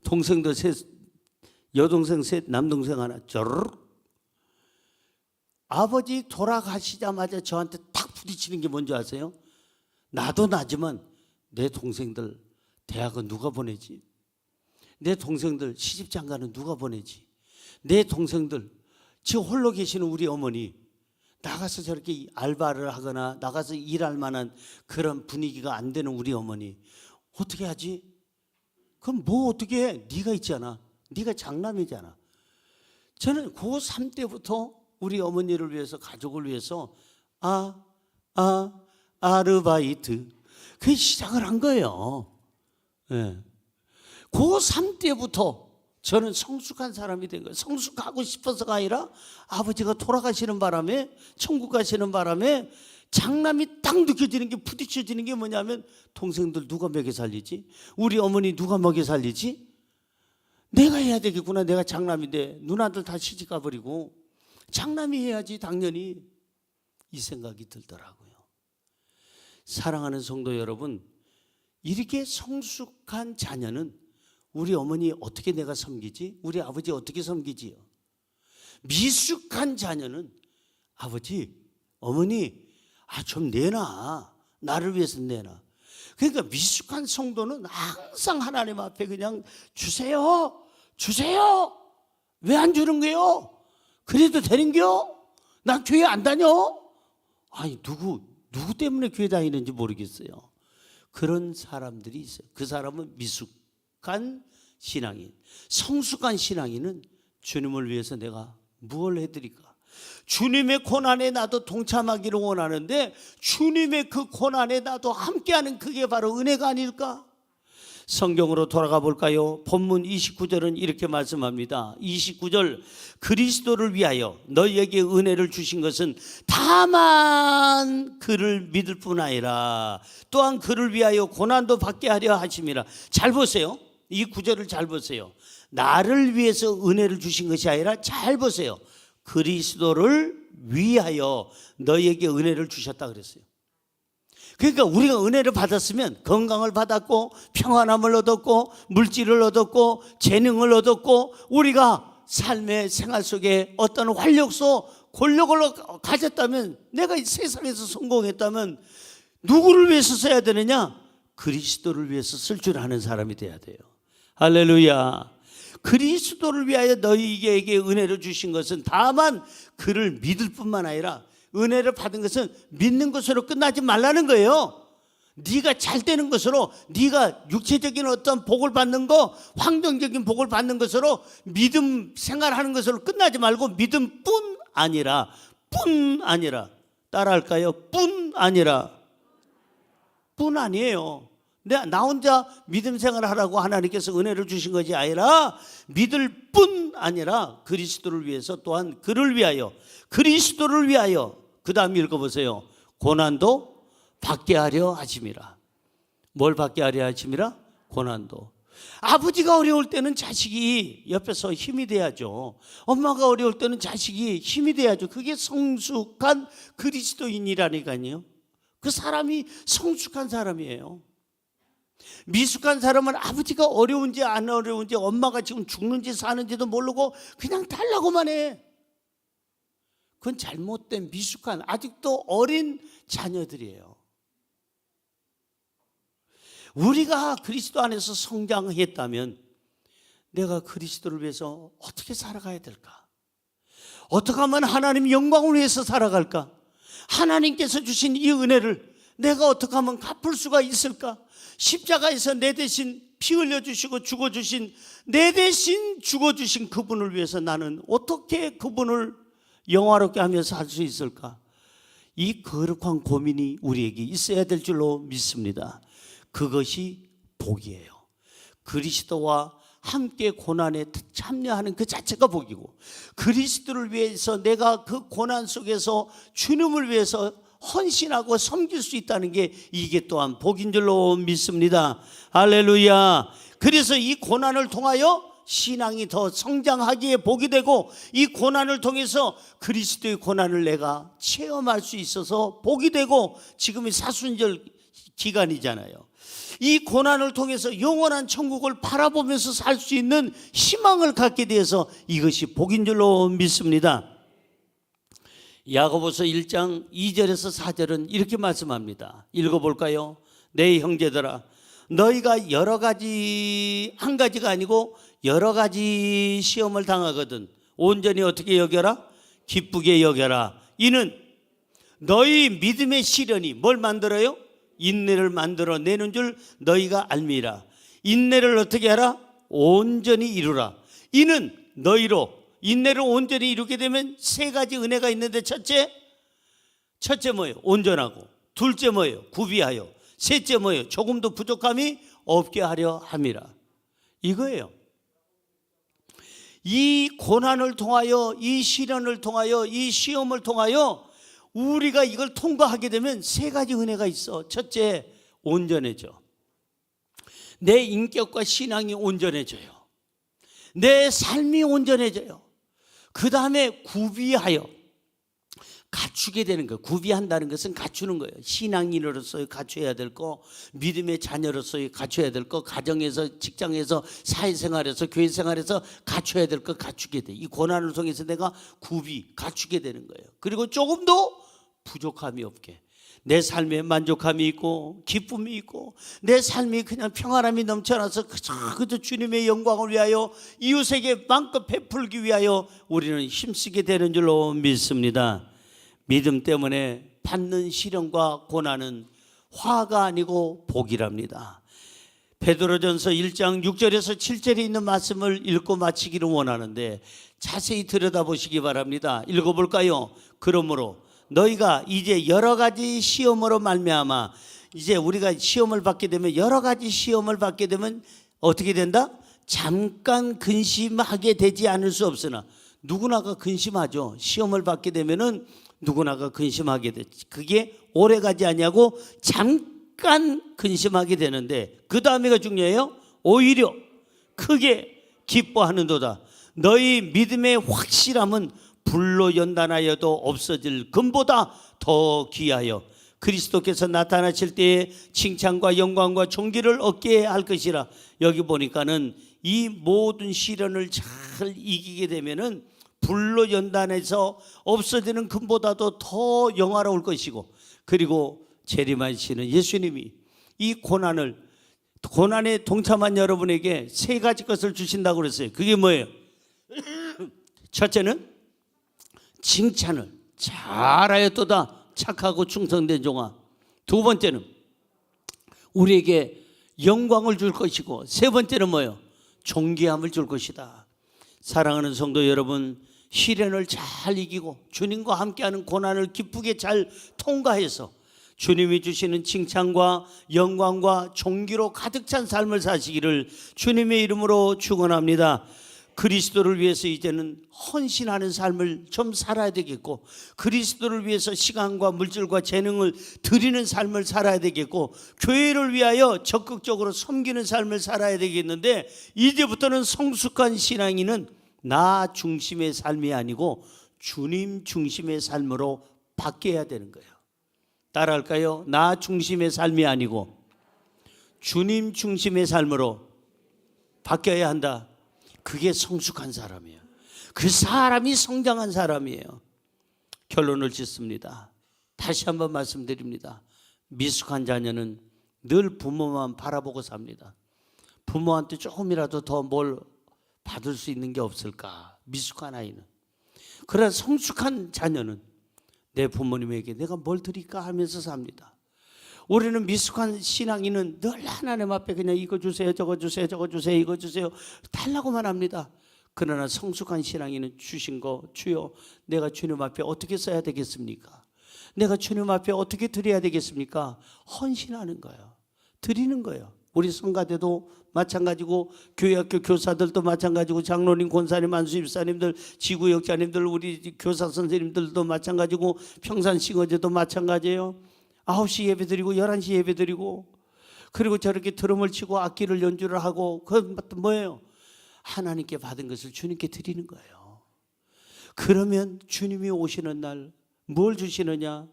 동생들 셋, 여동생 셋, 남동생 하나. 저르륵. 아버지 돌아가시자마자 저한테 딱 부딪히는 게 뭔지 아세요? 나도 나지만 내 동생들 대학은 누가 보내지? 내 동생들 시집장가는 누가 보내지? 내 동생들 지금 홀로 계시는 우리 어머니 나가서 저렇게 알바를 하거나 나가서 일할 만한 그런 분위기가 안 되는 우리 어머니 어떻게 하지? 그럼 뭐 어떻게 해? 네가 있잖아. 네가 장남이잖아. 저는 고3 때부터 우리 어머니를 위해서 가족을 위해서 아르바이트 그 시작을 한 거예요. 네. 고3 때부터 저는 성숙한 사람이 된 거예요. 성숙하고 싶어서가 아니라 아버지가 돌아가시는 바람에, 천국 가시는 바람에 장남이 딱 느껴지는 게, 부딪혀지는 게 뭐냐면, 동생들 누가 먹여 살리지? 우리 어머니 누가 먹여 살리지? 내가 해야 되겠구나. 내가 장남인데 누나들 다 시집 가버리고 장남이 해야지 당연히, 이 생각이 들더라고요. 사랑하는 성도 여러분, 이렇게 성숙한 자녀는 우리 어머니 어떻게 내가 섬기지? 우리 아버지 어떻게 섬기지요? 미숙한 자녀는 아버지, 어머니 좀 내놔. 나를 위해서 내놔. 그러니까 미숙한 성도는 항상 하나님 앞에 그냥 주세요. 주세요. 왜 안 주는 거요? 그래도 되는겨? 나 교회 안 다녀? 아니 누구 때문에 교회 다니는지 모르겠어요. 그런 사람들이 있어요. 그 사람은 미숙한 신앙인. 성숙한 신앙인은 주님을 위해서 내가 무엇을 해드릴까? 주님의 고난에 나도 동참하기를 원하는데 주님의 그 고난에 나도 함께하는, 그게 바로 은혜가 아닐까? 성경으로 돌아가 볼까요? 본문 29절은 이렇게 말씀합니다. 29절, 그리스도를 위하여 너희에게 은혜를 주신 것은 다만 그를 믿을 뿐 아니라 또한 그를 위하여 고난도 받게 하려 하심이라. 잘 보세요. 이 구절을 잘 보세요. 나를 위해서 은혜를 주신 것이 아니라, 잘 보세요. 그리스도를 위하여 너희에게 은혜를 주셨다 그랬어요. 그러니까 우리가 은혜를 받았으면 건강을 받았고, 평안함을 얻었고, 물질을 얻었고, 재능을 얻었고, 우리가 삶의 생활 속에 어떤 활력소, 권력을 가졌다면, 내가 이 세상에서 성공했다면 누구를 위해서 써야 되느냐? 그리스도를 위해서 쓸 줄 아는 사람이 돼야 돼요. 할렐루야. 그리스도를 위하여 너희에게 은혜를 주신 것은 다만 그를 믿을 뿐만 아니라, 은혜를 받은 것은 믿는 것으로 끝나지 말라는 거예요. 네가 잘 되는 것으로, 네가 육체적인 어떤 복을 받는 거, 환경적인 복을 받는 것으로, 믿음 생활하는 것으로 끝나지 말고, 믿음 뿐 아니라 따라할까요? 뿐 아니에요. 나 혼자 믿음 생활을 하라고 하나님께서 은혜를 주신 것이 아니라, 믿을 뿐 아니라 그리스도를 위해서, 또한 그를 위하여, 그리스도를 위하여, 그 다음 읽어보세요. 고난도 받게 하려 하심이라. 뭘 받게 하려 하심이라? 고난도. 아버지가 어려울 때는 자식이 옆에서 힘이 돼야죠. 엄마가 어려울 때는 자식이 힘이 돼야죠. 그게 성숙한 그리스도인이라니까요. 그 사람이 성숙한 사람이에요. 미숙한 사람은 아버지가 어려운지 안 어려운지, 엄마가 지금 죽는지 사는지도 모르고 그냥 달라고만 해. 그건 잘못된, 미숙한, 아직도 어린 자녀들이에요. 우리가 그리스도 안에서 성장했다면 내가 그리스도를 위해서 어떻게 살아가야 될까? 어떻게 하면 하나님 영광을 위해서 살아갈까? 하나님께서 주신 이 은혜를 내가 어떻게 하면 갚을 수가 있을까? 십자가에서 내 대신 피 흘려주시고 죽어주신, 내 대신 죽어주신 그분을 위해서 나는 어떻게 그분을 영화롭게 하면서 할 수 있을까? 이 거룩한 고민이 우리에게 있어야 될 줄로 믿습니다. 그것이 복이에요. 그리스도와 함께 고난에 참여하는 그 자체가 복이고, 그리스도를 위해서 내가 그 고난 속에서 주님을 위해서 헌신하고 섬길 수 있다는 게, 이게 또한 복인 줄로 믿습니다. 할렐루야. 그래서 이 고난을 통하여 신앙이 더 성장하기에 복이 되고, 이 고난을 통해서 그리스도의 고난을 내가 체험할 수 있어서 복이 되고, 지금이 사순절 기간이잖아요. 이 고난을 통해서 영원한 천국을 바라보면서 살 수 있는 희망을 갖게 되어서 이것이 복인 줄로 믿습니다. 야고보서 1장 2절에서 4절은 이렇게 말씀합니다. 읽어볼까요? 내 형제들아, 너희가 여러 가지, 한 가지가 아니고 여러 가지 시험을 당하거든 온전히 어떻게 여겨라? 기쁘게 여겨라. 이는 너희 믿음의 시련이 뭘 만들어요? 인내를 만들어내는 줄 너희가 알미라. 인내를 어떻게 하라? 온전히 이루라. 이는 너희로 인내를 온전히 이루게 되면 세 가지 은혜가 있는데, 첫째 뭐예요? 온전하고. 둘째 뭐예요? 구비하여. 셋째 뭐예요? 조금도 부족함이 없게 하려 함이라. 이거예요. 이 고난을 통하여, 이 시련을 통하여, 이 시험을 통하여 우리가 이걸 통과하게 되면 세 가지 은혜가 있어. 첫째, 온전해져. 내 인격과 신앙이 온전해져요. 내 삶이 온전해져요. 그 다음에 구비하여 갖추게 되는 거예요. 구비한다는 것은 갖추는 거예요. 신앙인으로서 갖춰야 될 거, 믿음의 자녀로서 갖춰야 될 거, 가정에서, 직장에서, 사회생활에서, 교회생활에서 갖춰야 될 거 갖추게 돼. 이 고난을 통해서 내가 갖추게 되는 거예요. 그리고 조금도 부족함이 없게, 내 삶에 만족함이 있고 기쁨이 있고 내 삶이 그냥 평안함이 넘쳐나서 그저 주님의 영광을 위하여 이웃에게 마음껏 베풀기 위하여 우리는 힘쓰게 되는 줄로 믿습니다. 믿음 때문에 받는 시련과 고난은 화가 아니고 복이랍니다. 베드로전서 1장 6절에서 7절에 있는 말씀을 읽고 마치기를 원하는데 자세히 들여다보시기 바랍니다. 읽어볼까요? 그러므로 너희가 이제 여러 가지 시험으로 말미암아, 이제 우리가 시험을 받게 되면, 여러 가지 시험을 받게 되면 어떻게 된다? 잠깐 근심하게 되지 않을 수 없으나, 누구나가 근심하죠. 시험을 받게 되면은 누구나가 근심하게 되지. 그게 오래 가지 아니하고 잠깐 근심하게 되는데 그 다음에가 중요해요. 오히려 크게 기뻐하는도다. 너희 믿음의 확실함은 불로 연단하여도 없어질 금보다 더 귀하여 그리스도께서 나타나실 때에 칭찬과 영광과 존귀를 얻게 할 것이라. 여기 보니까는 이 모든 시련을 잘 이기게 되면은 불로 연단해서 없어지는 금보다도 더 영화로울 것이고, 그리고 재림하시는 예수님이 이 고난에 동참한 여러분에게 세 가지 것을 주신다고 그랬어요. 그게 뭐예요? 첫째는 칭찬을 잘하였도다 착하고 충성된 종아. 두 번째는 우리에게 영광을 줄 것이고, 세 번째는 뭐예요? 존귀함을 줄 것이다. 사랑하는 성도 여러분, 시련을 잘 이기고 주님과 함께하는 고난을 기쁘게 잘 통과해서 주님이 주시는 칭찬과 영광과 존귀로 가득 찬 삶을 사시기를 주님의 이름으로 축원합니다. 그리스도를 위해서 이제는 헌신하는 삶을 좀 살아야 되겠고, 그리스도를 위해서 시간과 물질과 재능을 드리는 삶을 살아야 되겠고, 교회를 위하여 적극적으로 섬기는 삶을 살아야 되겠는데, 이제부터는 성숙한 신앙인은 나 중심의 삶이 아니고 주님 중심의 삶으로 바뀌어야 되는 거예요. 따라할까요? 나 중심의 삶이 아니고 주님 중심의 삶으로 바뀌어야 한다. 그게 성숙한 사람이에요. 그 사람이 성장한 사람이에요. 결론을 짓습니다. 다시 한번 말씀드립니다. 미숙한 자녀는 늘 부모만 바라보고 삽니다. 부모한테 조금이라도 더 뭘 받을 수 있는 게 없을까? 미숙한 아이는. 그러나 성숙한 자녀는 내 부모님에게 내가 뭘 드릴까 하면서 삽니다. 우리는 미숙한 신앙인은 늘 하나님 앞에 그냥 이거 주세요, 저거 주세요, 저거 주세요, 이거 주세요 달라고만 합니다. 그러나 성숙한 신앙인은 주신 거, 주여 내가 주님 앞에 어떻게 써야 되겠습니까? 내가 주님 앞에 어떻게 드려야 되겠습니까? 헌신하는 거예요. 드리는 거예요. 우리 성가대도 마찬가지고, 교회학교 교사들도 마찬가지고, 장로님, 권사님, 안수집사님들, 지구역자님들, 우리 교사 선생님들도 마찬가지고, 평산싱어제도 마찬가지예요. 9시 예배 드리고 11시 예배 드리고, 그리고 저렇게 드럼을 치고 악기를 연주를 하고, 그건 뭐예요? 하나님께 받은 것을 주님께 드리는 거예요. 그러면 주님이 오시는 날 뭘 주시느냐?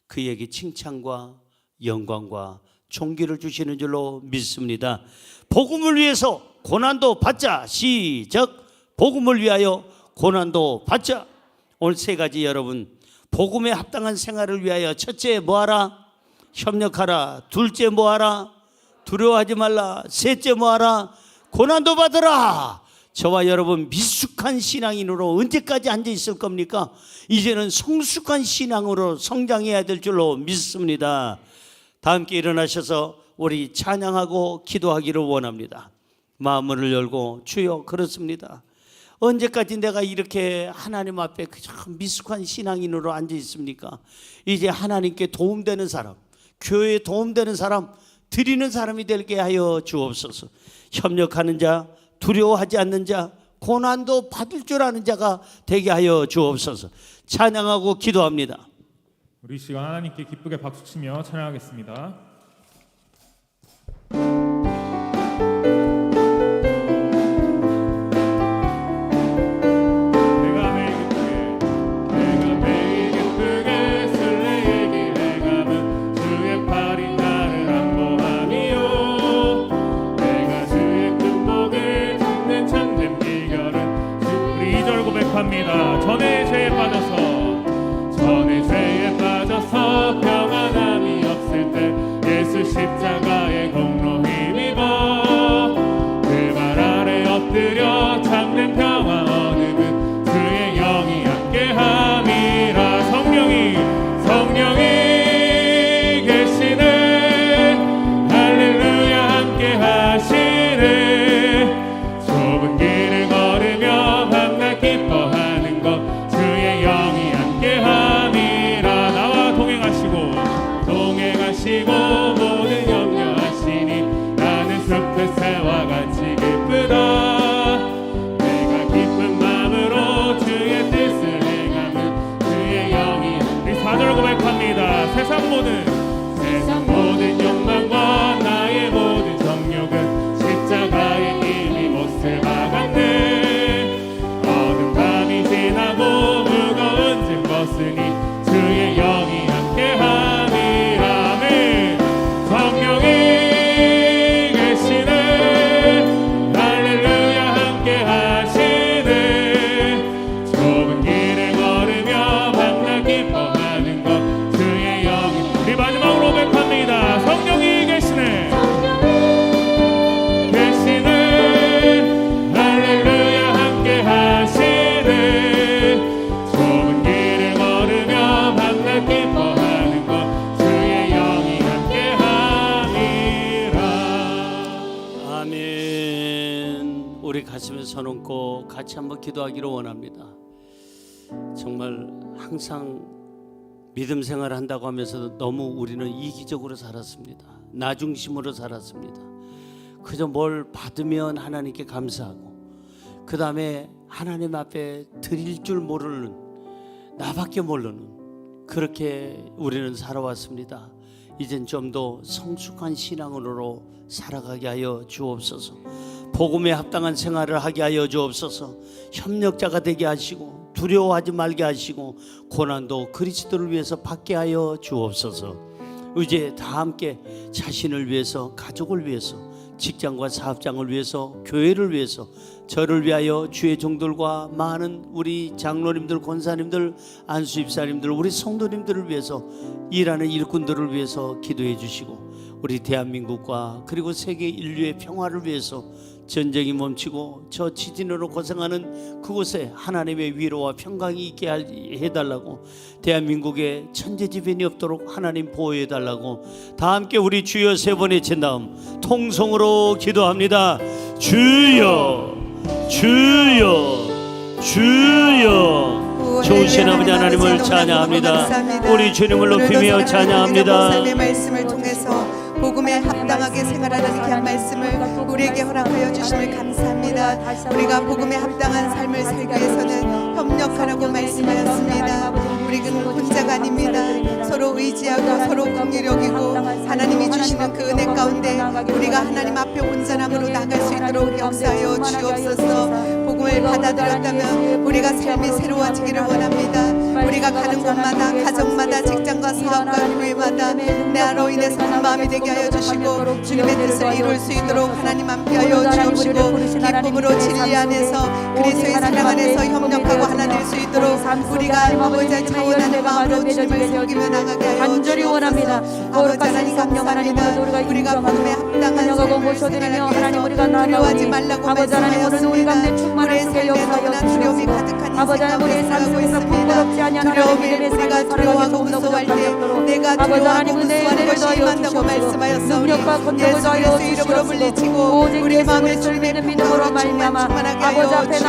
그에게 칭찬과 영광과 존귀를 주시는 줄로 믿습니다. 복음을 위해서 고난도 받자. 시작. 복음을 위하여 고난도 받자. 오늘 세 가지 여러분, 복음에 합당한 생활을 위하여 첫째 뭐하라? 협력하라. 둘째 뭐하라? 두려워하지 말라. 셋째 뭐하라? 고난도 받으라. 저와 여러분 미숙한 신앙인으로 언제까지 앉아 있을 겁니까? 이제는 성숙한 신앙으로 성장해야 될 줄로 믿습니다. 다 함께 일어나셔서 우리 찬양하고 기도하기를 원합니다. 마음을 열고, 주여 그렇습니다. 언제까지 내가 이렇게 하나님 앞에 참 미숙한 신앙인으로 앉아 있습니까? 이제 하나님께 도움되는 사람, 교회에 도움되는 사람, 드리는 사람이 되게 하여 주옵소서. 협력하는 자, 두려워하지 않는 자, 고난도 받을 줄 아는 자가 되게 하여 주옵소서. 찬양하고 기도합니다. 우리 시간 하나님께 기쁘게 박수치며 찬양하겠습니다. 전의 죄에 빠져서 평안함이 없을 때 예수 십자가의 공로 힘입어 그 말 아래 엎드려 참된 평화 얻음은 주의 영이 함께함이라. 성령이 계시네. 할렐루야 함께하시네. 좁은 길을 걸으며 밤낮 기뻐하는 것 주의 영이 함께함이라. 나와 동행하시고 모든 염려하시니 나는 숲의 새와 같이 기쁘다. 내가 기쁜 마음으로 주의 뜻을 행하면 주의 영이. 우리 4절 고백합니다. 세상 모든 욕망과 나의 모든 정욕은 십자가에 이미 못을 박았네. 어두운 밤이 지나고 무거운 짐 벗으니 주의 영이 함께함이라. 아멘. 성령이 계시네. 할렐루야 함께하시네. 좁은 길을 걸으며 밤낮 기뻐하는 것 주의 영이. 우리 마지막으로 고백합니다. 성령이 계시네. 할렐루야 함께하시네. 좁은 길을 걸으며 밤낮 기뻐하는 것 주의 영이 함께함이라. 아멘. 우리 가슴에 손 얹고 같이 한번 기도하기를 원합니다. 정말 항상 믿음 생활을 한다고 하면서도 너무 우리는 이기적으로 살았습니다. 나 중심으로 살았습니다. 그저 뭘 받으면 하나님께 감사하고 그 다음에 하나님 앞에 드릴 줄 모르는, 나밖에 모르는, 그렇게 우리는 살아왔습니다. 이젠 좀 더 성숙한 신앙으로 살아가게 하여 주옵소서. 복음에 합당한 생활을 하게 하여 주옵소서. 협력자가 되게 하시고 두려워하지 말게 하시고 고난도 그리스도를 위해서 받게 하여 주옵소서. 이제 다 함께 자신을 위해서, 가족을 위해서, 직장과 사업장을 위해서, 교회를 위해서, 저를 위하여 주의 종들과 많은 우리 장로님들, 권사님들, 안수 집사님들, 우리 성도님들을 위해서, 일하는 일꾼들을 위해서 기도해 주시고 우리 대한민국과 그리고 세계 인류의 평화를 위해서 전쟁이 멈추고 저 지진으로 고생하는 그곳에 하나님의 위로와 평강이 있게 해달라고, 대한민국에 천재지변이 없도록 하나님 보호해달라고 다 함께 우리 주여 세 번 외친 다음 통성으로 기도합니다. 주여 주여 주여. 좋으신 아버지 하나님을 찬양합니다. 우리 주님을 높이며 찬양합니다. 목사님의 말씀을 통해서 복음에 합당하게 생활하는 귀한 말씀을 우리에게 허락하여 주심을 감사합니다. 우리가 복음에 합당한 삶을 살기 위해서는 협력하라고 말씀하였습니다. 우리는 혼자가 아닙니다. 서로 의지하고 서로 긍휼히 여기고 하나님이 주시는 그 은혜 가운데 우리가 하나님 앞에 온전함으로 나갈 수 있도록 역사하여 주옵소서. 복음을 받아들였다면 우리가 삶이 새로워지기를 원합니다. 우리가 가는 곳마다, 가정마다, 직장과 사업과 교회마다 나로 인해서 한 마음이 되게 하여 주시고 주님의 뜻을 이룰 수 있도록 하나님 함께하여 주옵시고 기쁨으로 진리 안에서 그리스도의 사랑 안에서 협력하고 하나 될 수 있도록 우리가 아버지 자원하는 마음으로 주님을 섬기며 나가게 하여 주옵소서. 아버지 하나님 감사합니다. 우리가 복음에 합당한 삶을 살아가기 위해서 두려워하지 말라고 말씀하였습니다. 우리의 삶에 너무나 두려움이 가득한 인생과 살아가고 있습니다. 두려움이 우리가 두려워하고 무서워할 때 내가 두려워하고 무서워하는 것이 임한다고 말씀하였사오니 예수 그리스도의 이름으로 물리치고 우리 마음에 주님의 평강으로 충만하게 하여 주옵소서.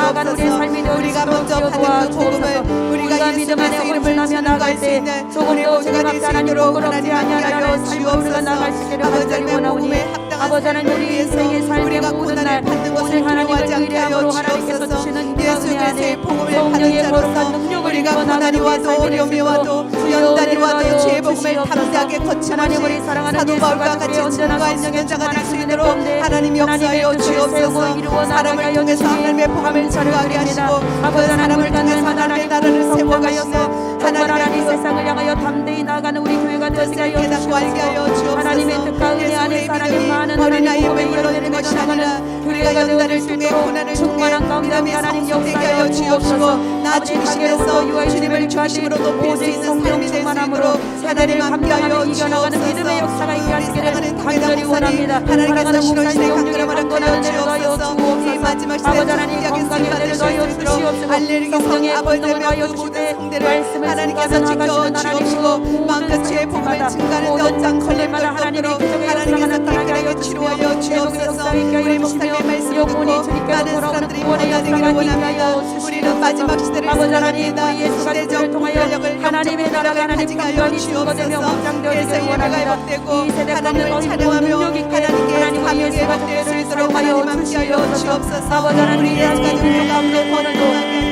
우리가 먼저 받은 그 복음을 우리가 예수 그리스도의 이름을 전할 수 있는 우리 모두가 될 수 있도록 하나님 함께하여 주옵소서. 아버지 하나님 복음에 합당 합당한 아버지 하나님 삶을 우리 위해서 인생의 삶의 우리가 모든 고난을 날 받는 것을 오늘 하나님을 두려워하지 않게 하여 의뢰함으로 하나님께서 주옵소서. 주시는 예수 은혜 안에 그리스도의 복음을 받은 성령의 거룩한 자로서 능력을 우리가 입고 나가는 고난이 와도 삶의 어려움이 와도 모습으로 연단이 와도 주여 주의 은혜를 복음을 주시옵소서. 담대하게 하나님 우리 거침없이 사랑하는 사도 예수가 바울과 같이 주의 언제나 증거할 수 성령의 있는 자가 될 수 충만하시는 있도록 가운데 하나님 역사하여 하나님의 뜻을 세우고 주옵소서. 이루어 나가게 사람을 하여 통해서 주시니 하나님의 복음을 감사를 증거하게 드립니다. 하시고 그 아버지 사람을 하나님을 통해서 닮은 하나님의 하나님 나라를 성령하여서 세워가시는 정말 하나님 하나님의 세상을 향하여 담대히 나아가는 우리 교회가 되게 하여 깨닫고 알게 하여 주시옵소서. 주옵소서. 하나님의 뜻과 은혜 예수 안에 우리의 하나님 믿음이 많은 어린아이의 하나님 복음의 물로 열매를 있는 것이 맺어나가는 아니라 우리가 교회가 연단을 되어질 수 통해 있도록 고난을 통해 충만한 가운데 믿음의 하나님 성숙되게 역사하여 하여 주옵시고 주옵소서. 나 아버지 중심에서 가게로부터 유아의 주님을 주님까지 중심으로 높일 수 오직 있는 성령 삶이 될 수 충만함으로 있도록 세대를 하나님 함께 하여 감당하는 이겨나가는 믿음의 주옵소서. 역사가 있게 하시기를 사랑하는 간절히 원합니다. 하나님께서 사랑하는 신혼시대 목사님 강건함을 영육의 하여 강건한 은혜를 더하여 주옵소서. 이 주옵소서. 마지막 시대에 아버지 하나님 존귀하게 건강의 은혜를 쓰임받으실 더하여 수 있도록 주시옵소서. 알레르기 성령의 아버지 권능을 더하여 모든 주시되 성대를 말씀을 하나님께서 증거하시는 지켜주시고 하나님이시고 마음껏 주의 복음을 증가하는 데 모든 없장 걸릴 것 장소들마다 하나님의 없도록 기적의 역사가 하나님께서 나타나게 하여 깨끗하게 주시며 치료하여 회복의 주옵소서. 역사가 있게 하여 우리 주시며 목사님의 말씀을 영혼이 듣고 주님께로 많은 돌아오는 사람들이 구원의 변화되기를 역사가 있게 원합니다. 하여 우리는 주시옵소서. 마지막 시대를 아버지 하나님 살아갑니다. 우리 예수가 시대적 주를 통하여 분별력을 하나님의 나라가 하나님 가지게 하여 강건히 증거되며 주옵소서. 확장되어지기를 예수 예배가 원합니다. 회복되고 이 세대 가운데 하나님을 더 있고 찬양하며 능력 있게 하나님께 하나님 우리 사명에 예수가 회복될 수 주를 있도록 사용하여 하나님 함께 하여 주시옵소서. 주옵소서. 아버지 하나님 우리 예수가 하나님 주를 우리 가운데 가운데 거듭나게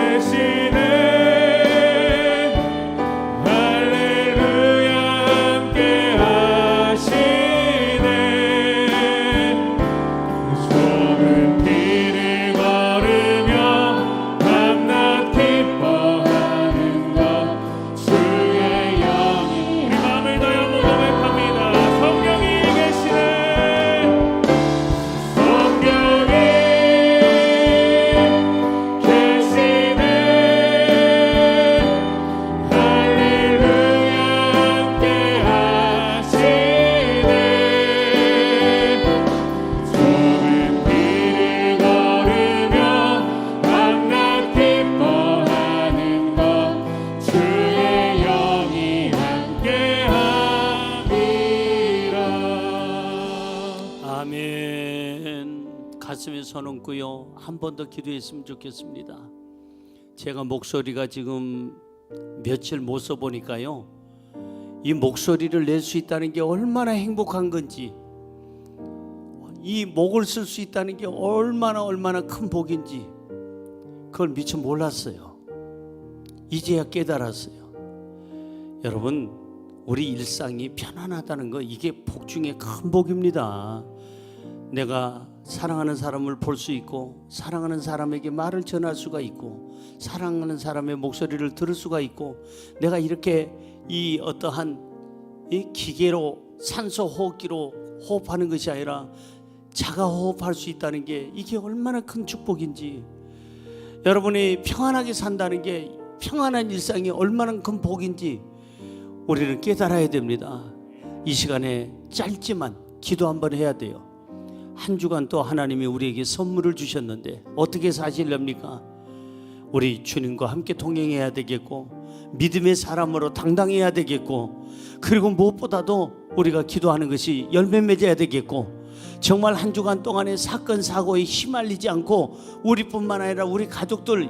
대신에 할렐루야 함께 하시네 좁은 길을 걸으며 밤낮 기뻐하는 것 주의 영이 우리 마음을 다여 고백합니다. 성령이 계시네 성령이 계시네 할렐루야 함께 하시네 좁은 길을 걸으며 밤낮 기뻐하는 것 주의 영이 함께 함이라. 아멘. 가슴에 손 얹고요. 한 번 더 기도했으면 좋겠습니다. 제가 목소리가 지금 며칠 못 써보니까요. 이 목소리를 낼 수 있다는 게 얼마나 행복한 건지, 이 목을 쓸 수 있다는 게 얼마나 큰 복인지 그걸 미처 몰랐어요. 이제야 깨달았어요. 여러분, 우리 일상이 편안하다는 거 이게 복 중에 큰 복입니다. 내가 사랑하는 사람을 볼 수 있고 사랑하는 사람에게 말을 전할 수가 있고 사랑하는 사람의 목소리를 들을 수가 있고 내가 이렇게 이 어떠한 이 기계로 산소 호흡기로 호흡하는 것이 아니라 자가 호흡할 수 있다는 게 이게 얼마나 큰 축복인지, 여러분이 평안하게 산다는 게 평안한 일상이 얼마나 큰 복인지 우리는 깨달아야 됩니다. 이 시간에 짧지만 기도 한번 해야 돼요. 한 주간 또 하나님이 우리에게 선물을 주셨는데 어떻게 사시렵니까? 우리 주님과 함께 동행해야 되겠고 믿음의 사람으로 당당해야 되겠고 그리고 무엇보다도 우리가 기도하는 것이 열매 맺어야 되겠고 정말 한 주간 동안에 사건 사고에 휘말리지 않고 우리뿐만 아니라 우리 가족들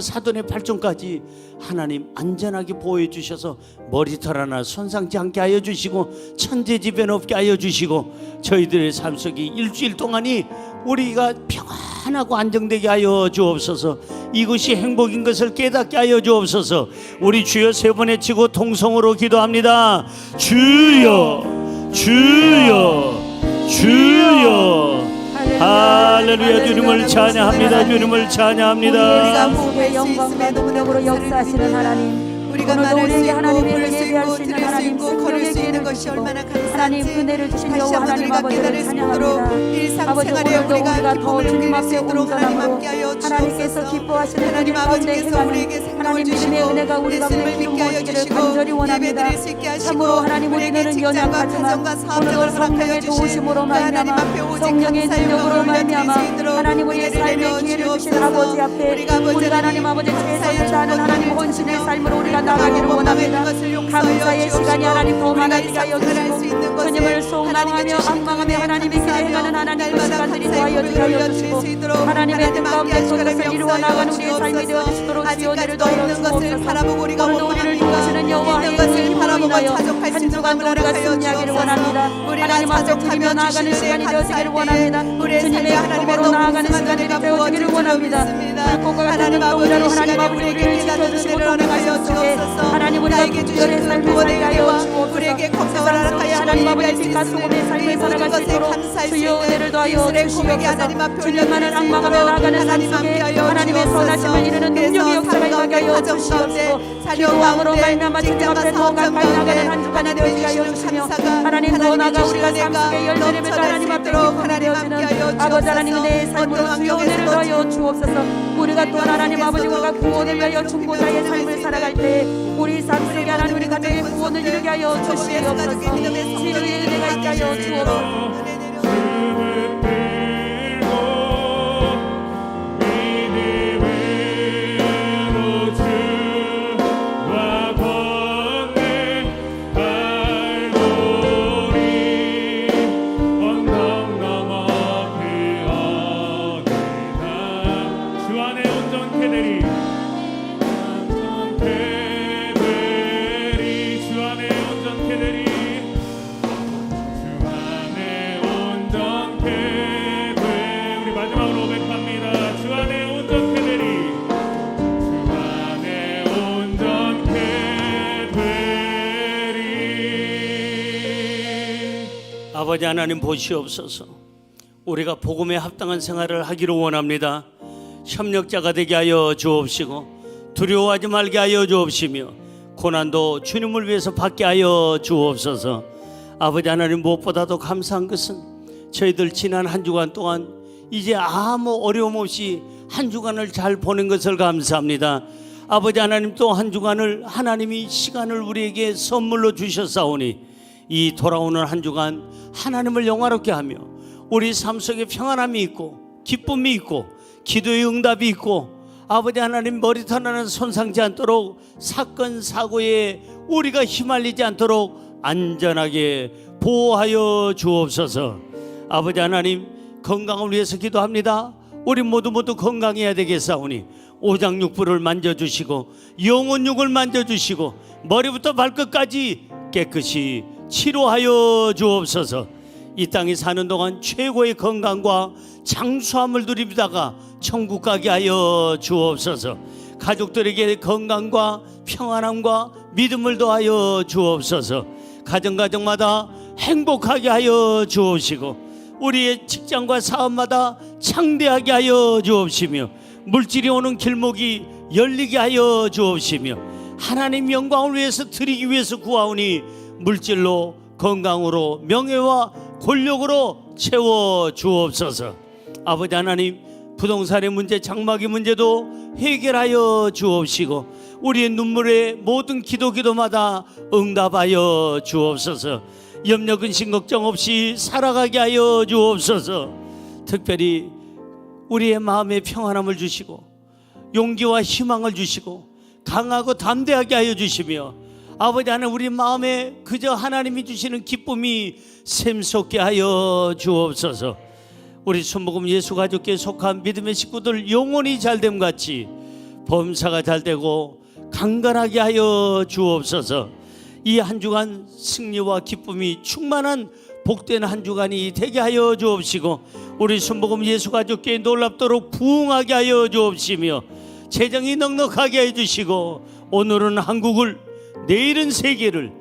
사돈의 발전까지 하나님 안전하게 보호해 주셔서 머리털 하나 손상지 않게 하여 주시고 천재지변 없게 하여 주시고 저희들의 삶 속에 일주일 동안이 우리가 평안하고 안정되게 하여 주옵소서. 이것이 행복인 것을 깨닫게 하여 주옵소서. 우리 주여 세 번 외치고 통성으로 기도합니다. 주여 주여 주여. 할렐루야. 주님을 찬양합니다. 주님을 찬양합니다. 우리가 우리의 보호할 수 영광과 있음에도 능력으로 불구하고 역사하시는 하나님, 우리가 오늘도 말할 수 우리에게 있고 하나님의 부를 수 예배할 있고 수 있는 들을 수 하나님 있고 걸을 수 생명의 있는 기회를 것이 주시고 얼마나 감사한지 하나님 은혜를 주신 다시 여호와 한번 하나님 우리가 아버지를 깨달을 수 있도록 찬양합니다. 아버지 일상생활에 오늘도 우리가 우리가 더 기쁨을 주님 누릴 앞에 수 있도록 하나님 온전함으로 함께 하여 하나님께서 주옵소서. 기뻐하시는 하나님 은혜 가운데 아버지께서 행하는 우리에게 생명을 하나님 믿음의 주시고 은혜가 우리 가운데 예수님을 믿게 하여 기름부어지기를 주시고 간절히 원합니다. 예배드릴 수 있게 하시고 참으로 하나님 우리에게 우리는 직장과 연약하지만 가정과 오늘도 사업장을 허락하여 성령의 주신 도우심으로 그 하나님 앞에 말미암아 오직 성령의 감사의 능력으로 영광을 말미암아 올려드릴 수 있도록 하나님 우리의 은혜를 삶의 내려 기회를 주신 주옵소서. 아버지 앞에 우리가 우리가 하나님 아버지 최선을 다하는 하나님 혼신의 삶으로 우리가 나가기를 원합니다. 감사의 시간이 하나님 더 많아지게 하여 주시고 주님을 소망하며 악망하며 하나님의 길에 행하는 하나님의 시간들이 더하여 주시고 하나님의 뜻 가운데 그것을 이루어 나가는 우리의 삶이 되어주시도록 지원을 더하여 주옵소서. 오늘도 우리를 도우시는 여호와의 은혜로 인하여 한 주간도 우리가 승리하기를 원합니다. 하나님 앞에 드리며 나아가는 시간이 되어지기를 원합니다. 주님의 기쁨으로 나아가는 시간이 되어지기를 원합니다. 불꽃과 같은 눈동자로 하나님 아버지에게 지켜주시고 동행하여 속에 하나님 우리가 특별의 삶을 살게 하여 주옵소서. 세상 속에 하나님 아버지 빛과 소금의 삶을 살아갈 수 있도록 주여 은혜를 더하여 주시옵소서. 주님만을 악망하며 나아가는 삶 속에 하나님의 선하심을 이루는 능력의 역사가 임하게 하여 주시옵소서. 기도함으로 말미암아 주님 앞에 더 가까이 나가는 한 주간이 되어지게 하여 주시며 하나님 더 나아가 우리가 삶 속에 열매를 하나님 앞에 기쁨이 되어지는 아버지 하나님 은혜의 삶으로 주여 은혜를 더하여 주옵소서. 우리가 또한 하나님 아버지 우리가 구원을 위하여 중보자의 삶을 살아갈 때 우리 삶 속에 하나님 우리 가정의 구원을 이루게 하여 주시옵소서. 치유의 은혜가 있게 하여 주옵소서. 아버지 하나님 보시옵소서. 우리가 복음에 합당한 생활을 하기를 원합니다. 협력자가 되게 하여 주옵시고 두려워하지 말게 하여 주옵시며 고난도 주님을 위해서 받게 하여 주옵소서. 아버지 하나님 무엇보다도 감사한 것은 저희들 지난 한 주간 동안 이제 아무 어려움 없이 한 주간을 잘 보낸 것을 감사합니다. 아버지 하나님 또 한 주간을 하나님이 시간을 우리에게 선물로 주셨사오니 이 돌아오는 한 주간 하나님을 영화롭게 하며 우리 삶 속에 평안함이 있고 기쁨이 있고 기도의 응답이 있고 아버지 하나님 머리털 하나 손상지 않도록 사건 사고에 우리가 휘말리지 않도록 안전하게 보호하여 주옵소서. 아버지 하나님 건강을 위해서 기도합니다. 우리 모두 건강해야 되겠사오니 오장육부를 만져주시고 영혼육을 만져주시고 머리부터 발끝까지 깨끗이 치료하여 주옵소서. 이 땅에 사는 동안 최고의 건강과 장수함을 누리다가 천국 가게 하여 주옵소서. 가족들에게 건강과 평안함과 믿음을 더하여 주옵소서. 가정마다 행복하게 하여 주옵시고 우리의 직장과 사업마다 창대하게 하여 주옵시며 물질이 오는 길목이 열리게 하여 주옵시며 하나님 영광을 위해서 드리기 위해서 구하오니 물질로 건강으로 명예와 권력으로 채워 주옵소서. 아버지 하나님 부동산의 문제 장막의 문제도 해결하여 주옵시고 우리의 눈물의 모든 기도마다 응답하여 주옵소서. 염려 근심 걱정 없이 살아가게 하여 주옵소서. 특별히 우리의 마음에 평안함을 주시고 용기와 희망을 주시고 강하고 담대하게 하여 주시며 아버지 하나님 우리 마음에 그저 하나님이 주시는 기쁨이 샘솟게 하여 주옵소서. 우리 순복음 예수가족께 속한 믿음의 식구들 영혼이 잘됨 같이 범사가 잘되고 강건하게 하여 주옵소서. 이 한 주간 승리와 기쁨이 충만한 복된 한 주간이 되게 하여 주옵시고 우리 순복음 예수가족께 놀랍도록 부흥하게 하여 주옵시며 재정이 넉넉하게 해주시고 오늘은 한국을 내일은 세계를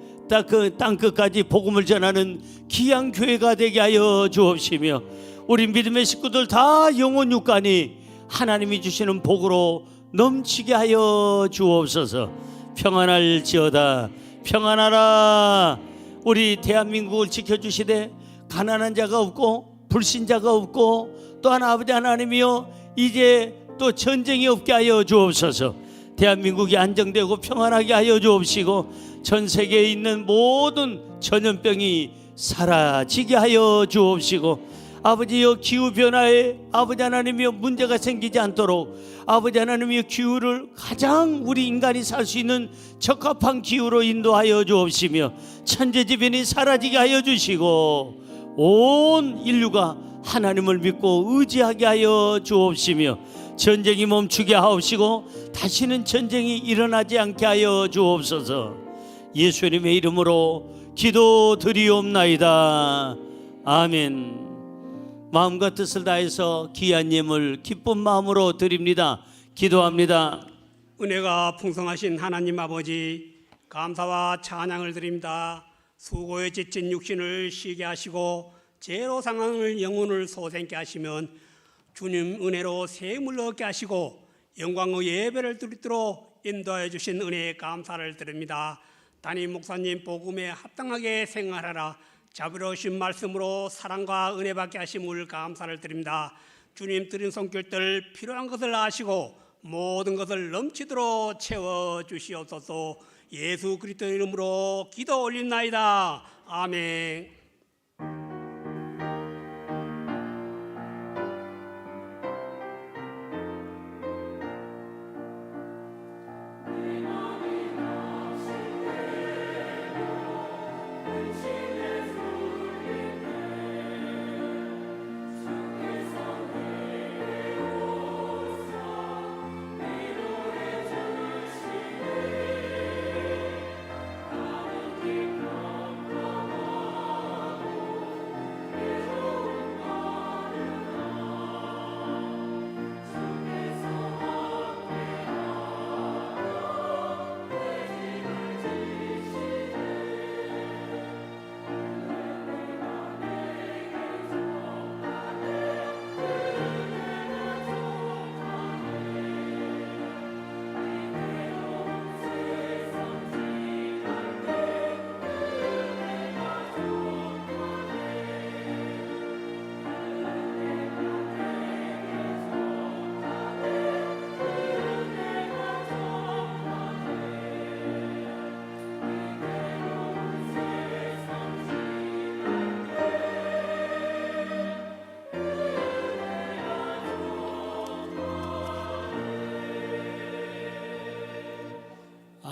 그 땅끝까지 복음을 전하는 귀한 교회가 되게 하여 주옵시며 우리 믿음의 식구들 다 영혼 육간이 하나님이 주시는 복으로 넘치게 하여 주옵소서. 평안할지어다. 평안하라. 우리 대한민국을 지켜주시되 가난한 자가 없고 불신자가 없고 또한 아버지 하나님이여 이제 또 전쟁이 없게 하여 주옵소서. 대한민국이 안정되고 평안하게 하여 주옵시고 전 세계에 있는 모든 전염병이 사라지게 하여 주옵시고 아버지여 기후변화에 아버지 하나님이여 문제가 생기지 않도록 아버지 하나님이여 기후를 가장 우리 인간이 살 수 있는 적합한 기후로 인도하여 주옵시며 천재지변이 사라지게 하여 주시고 온 인류가 하나님을 믿고 의지하게 하여 주옵시며 전쟁이 멈추게 하옵시고 다시는 전쟁이 일어나지 않게 하여 주옵소서. 예수님의 이름으로 기도드리옵나이다. 아멘. 마음과 뜻을 다해서 귀한 예물 기쁜 마음으로 드립니다. 기도합니다. 은혜가 풍성하신 하나님 아버지, 감사와 찬양을 드립니다. 수고에 지친 육신을 쉬게 하시고 죄로 상하는 영혼을 소생케 하시면 주님 은혜로 샘을 얻게 하시고 영광의 예배를 드리도록 인도해 주신 은혜에 감사를 드립니다. 담임 목사님 복음에 합당하게 생활하라 자비로우신 말씀으로 사랑과 은혜 받게 하심을 감사를 드립니다. 주님 드린 손길들 필요한 것을 아시고 모든 것을 넘치도록 채워 주시옵소서. 예수 그리스도 이름으로 기도 올린나이다. 아멘.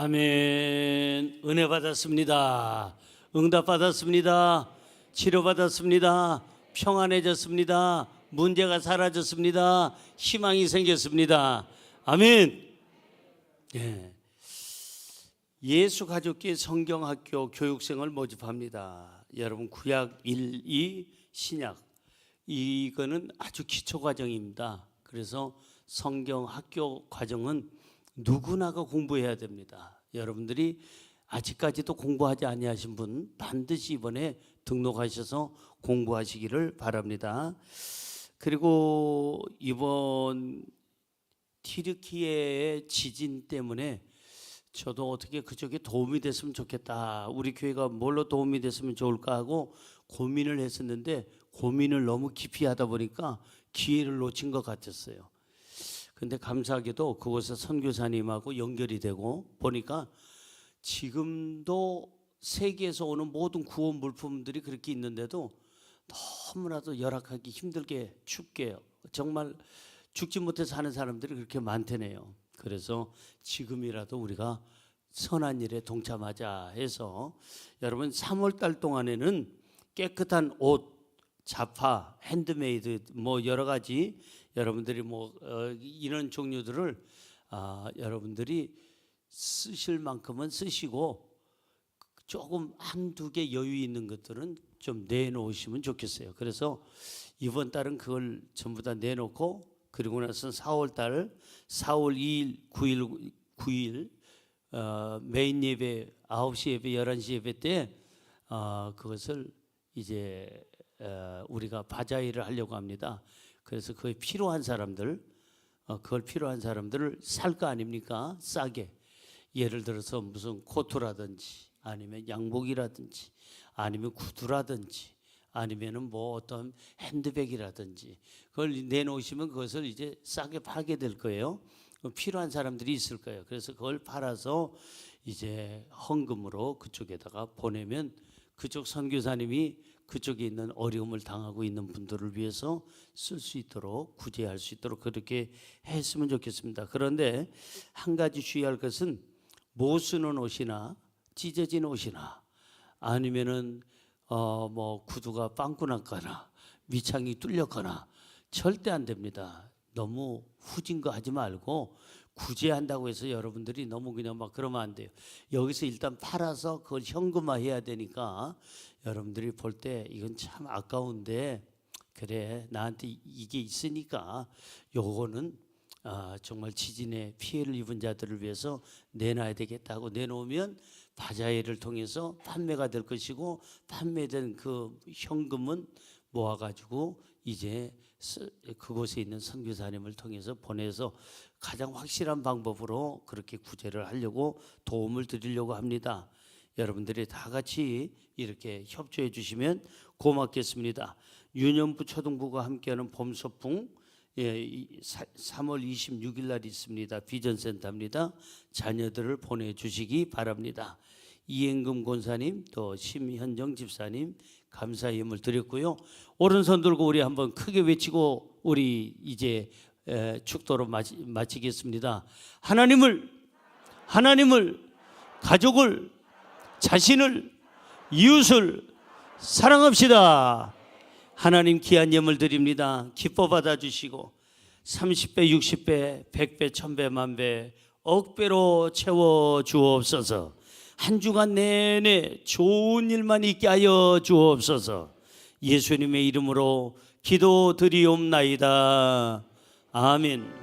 아멘. 은혜 받았습니다. 응답 받았습니다. 치료 받았습니다. 평안해졌습니다. 문제가 사라졌습니다. 희망이 생겼습니다. 아멘. 예. 예수 가족기 성경학교 교육생을 모집합니다. 여러분 구약 1, 2, 신약 이거는 아주 기초 과정입니다. 그래서 성경학교 과정은 누구나가 공부해야 됩니다. 여러분들이 아직까지도 공부하지 아니하신 분 반드시 이번에 등록하셔서 공부하시기를 바랍니다. 그리고 이번 튀르키예의 지진 때문에 저도 어떻게 그쪽에 도움이 됐으면 좋겠다. 우리 교회가 뭘로 도움이 됐으면 좋을까 하고 고민을 했었는데 고민을 너무 깊이 하다 보니까 기회를 놓친 것 같았어요. 근데 감사하게도 그곳에 선교사님하고 연결이 되고 보니까 지금도 세계에서 오는 모든 구원 물품들이 그렇게 있는데도 너무나도 열악하기 힘들게 춥게 정말 죽지 못해 사는 사람들이 그렇게 많다네요. 그래서 지금이라도 우리가 선한 일에 동참하자 해서 여러분 3월 달 동안에는 깨끗한 옷, 자파, 핸드메이드 뭐 여러 가지 여러분들이 이런 종류들을 여러분들이 쓰실 만큼은 쓰시고 조금 한두 개 여유 있는 것들은 좀 내놓으시면 좋겠어요. 그래서 이번 달은 그걸 전부 다 내놓고 그리고 나서 4월 달 4월 2일 9일 메인 예배 9시 예배 11시 예배 때 그것을 이제 우리가 바자회를 하려고 합니다. 그래서 그게 필요한 사람들 그걸 필요한 사람들을 살 거 아닙니까? 싸게. 예를 들어서 무슨 코트라든지 아니면 양복이라든지 아니면 구두라든지 아니면은 뭐 어떤 핸드백이라든지 그걸 내놓으시면 그것을 이제 싸게 팔게 될 거예요. 필요한 사람들이 있을 거예요. 그래서 그걸 팔아서 이제 헌금으로 그쪽에다가 보내면 그쪽 선교사님이 그쪽에 있는 어려움을 당하고 있는 분들을 위해서 쓸 수 있도록 구제할 수 있도록 그렇게 했으면 좋겠습니다. 그런데 한 가지 주의할 것은 못 쓰는 옷이나 찢어진 옷이나 아니면은 뭐 구두가 빵꾸 났거나 밑창이 뚫렸거나 절대 안 됩니다. 너무 후진 거 하지 말고 구제한다고 해서 여러분들이 너무 그냥 막 그러면 안 돼요. 여기서 일단 팔아서 그걸 현금화해야 되니까 여러분들이 볼 때 이건 참 아까운데 그래 나한테 이게 있으니까 요거는 정말 지진에 피해를 입은 자들을 위해서 내놔야 되겠다고 내놓으면 바자회를 통해서 판매가 될 것이고 판매된 그 현금은 모아가지고 이제 그곳에 있는 선교사님을 통해서 보내서 가장 확실한 방법으로 그렇게 구제를 하려고 도움을 드리려고 합니다. 여러분들이 다 같이 이렇게 협조해 주시면 고맙겠습니다. 유년부 초등부가 함께하는 봄소풍 3월 26일 날 있습니다. 비전센터입니다. 자녀들을 보내주시기 바랍니다. 이행금 권사님 또 심현정 집사님 감사 예물 드렸고요. 오른손 들고 우리 한번 크게 외치고 우리 이제 축도로 마치겠습니다. 하나님을 가족을 자신을 이웃을 사랑합시다. 하나님 귀한 예물 드립니다. 기뻐 받아주시고 30배 60배 100배 1000배 만배 억배로 채워 주옵소서. 한 주간 내내 좋은 일만 있게 하여 주옵소서. 예수님의 이름으로 기도드리옵나이다. 아멘.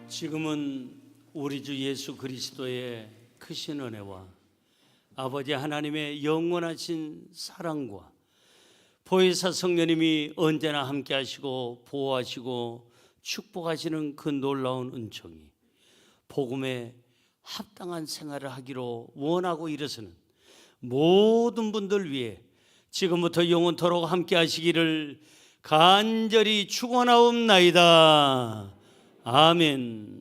지금은 우리 주 예수 그리스도의 크신 은혜와 아버지 하나님의 영원하신 사랑과 보혜사 성령님이 언제나 함께 하시고 보호하시고 축복하시는 그 놀라운 은총이 복음에 합당한 생활을 하기로 원하고 일어서는 모든 분들 위해 지금부터 영원토록 함께 하시기를 간절히 축원하옵나이다. 아멘.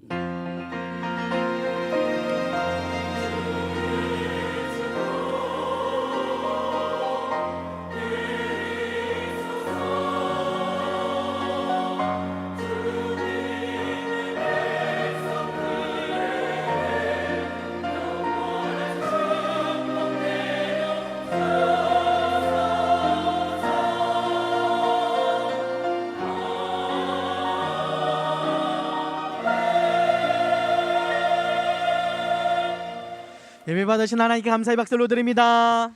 예배 받으신 하나님께 감사의 박수를 드립니다.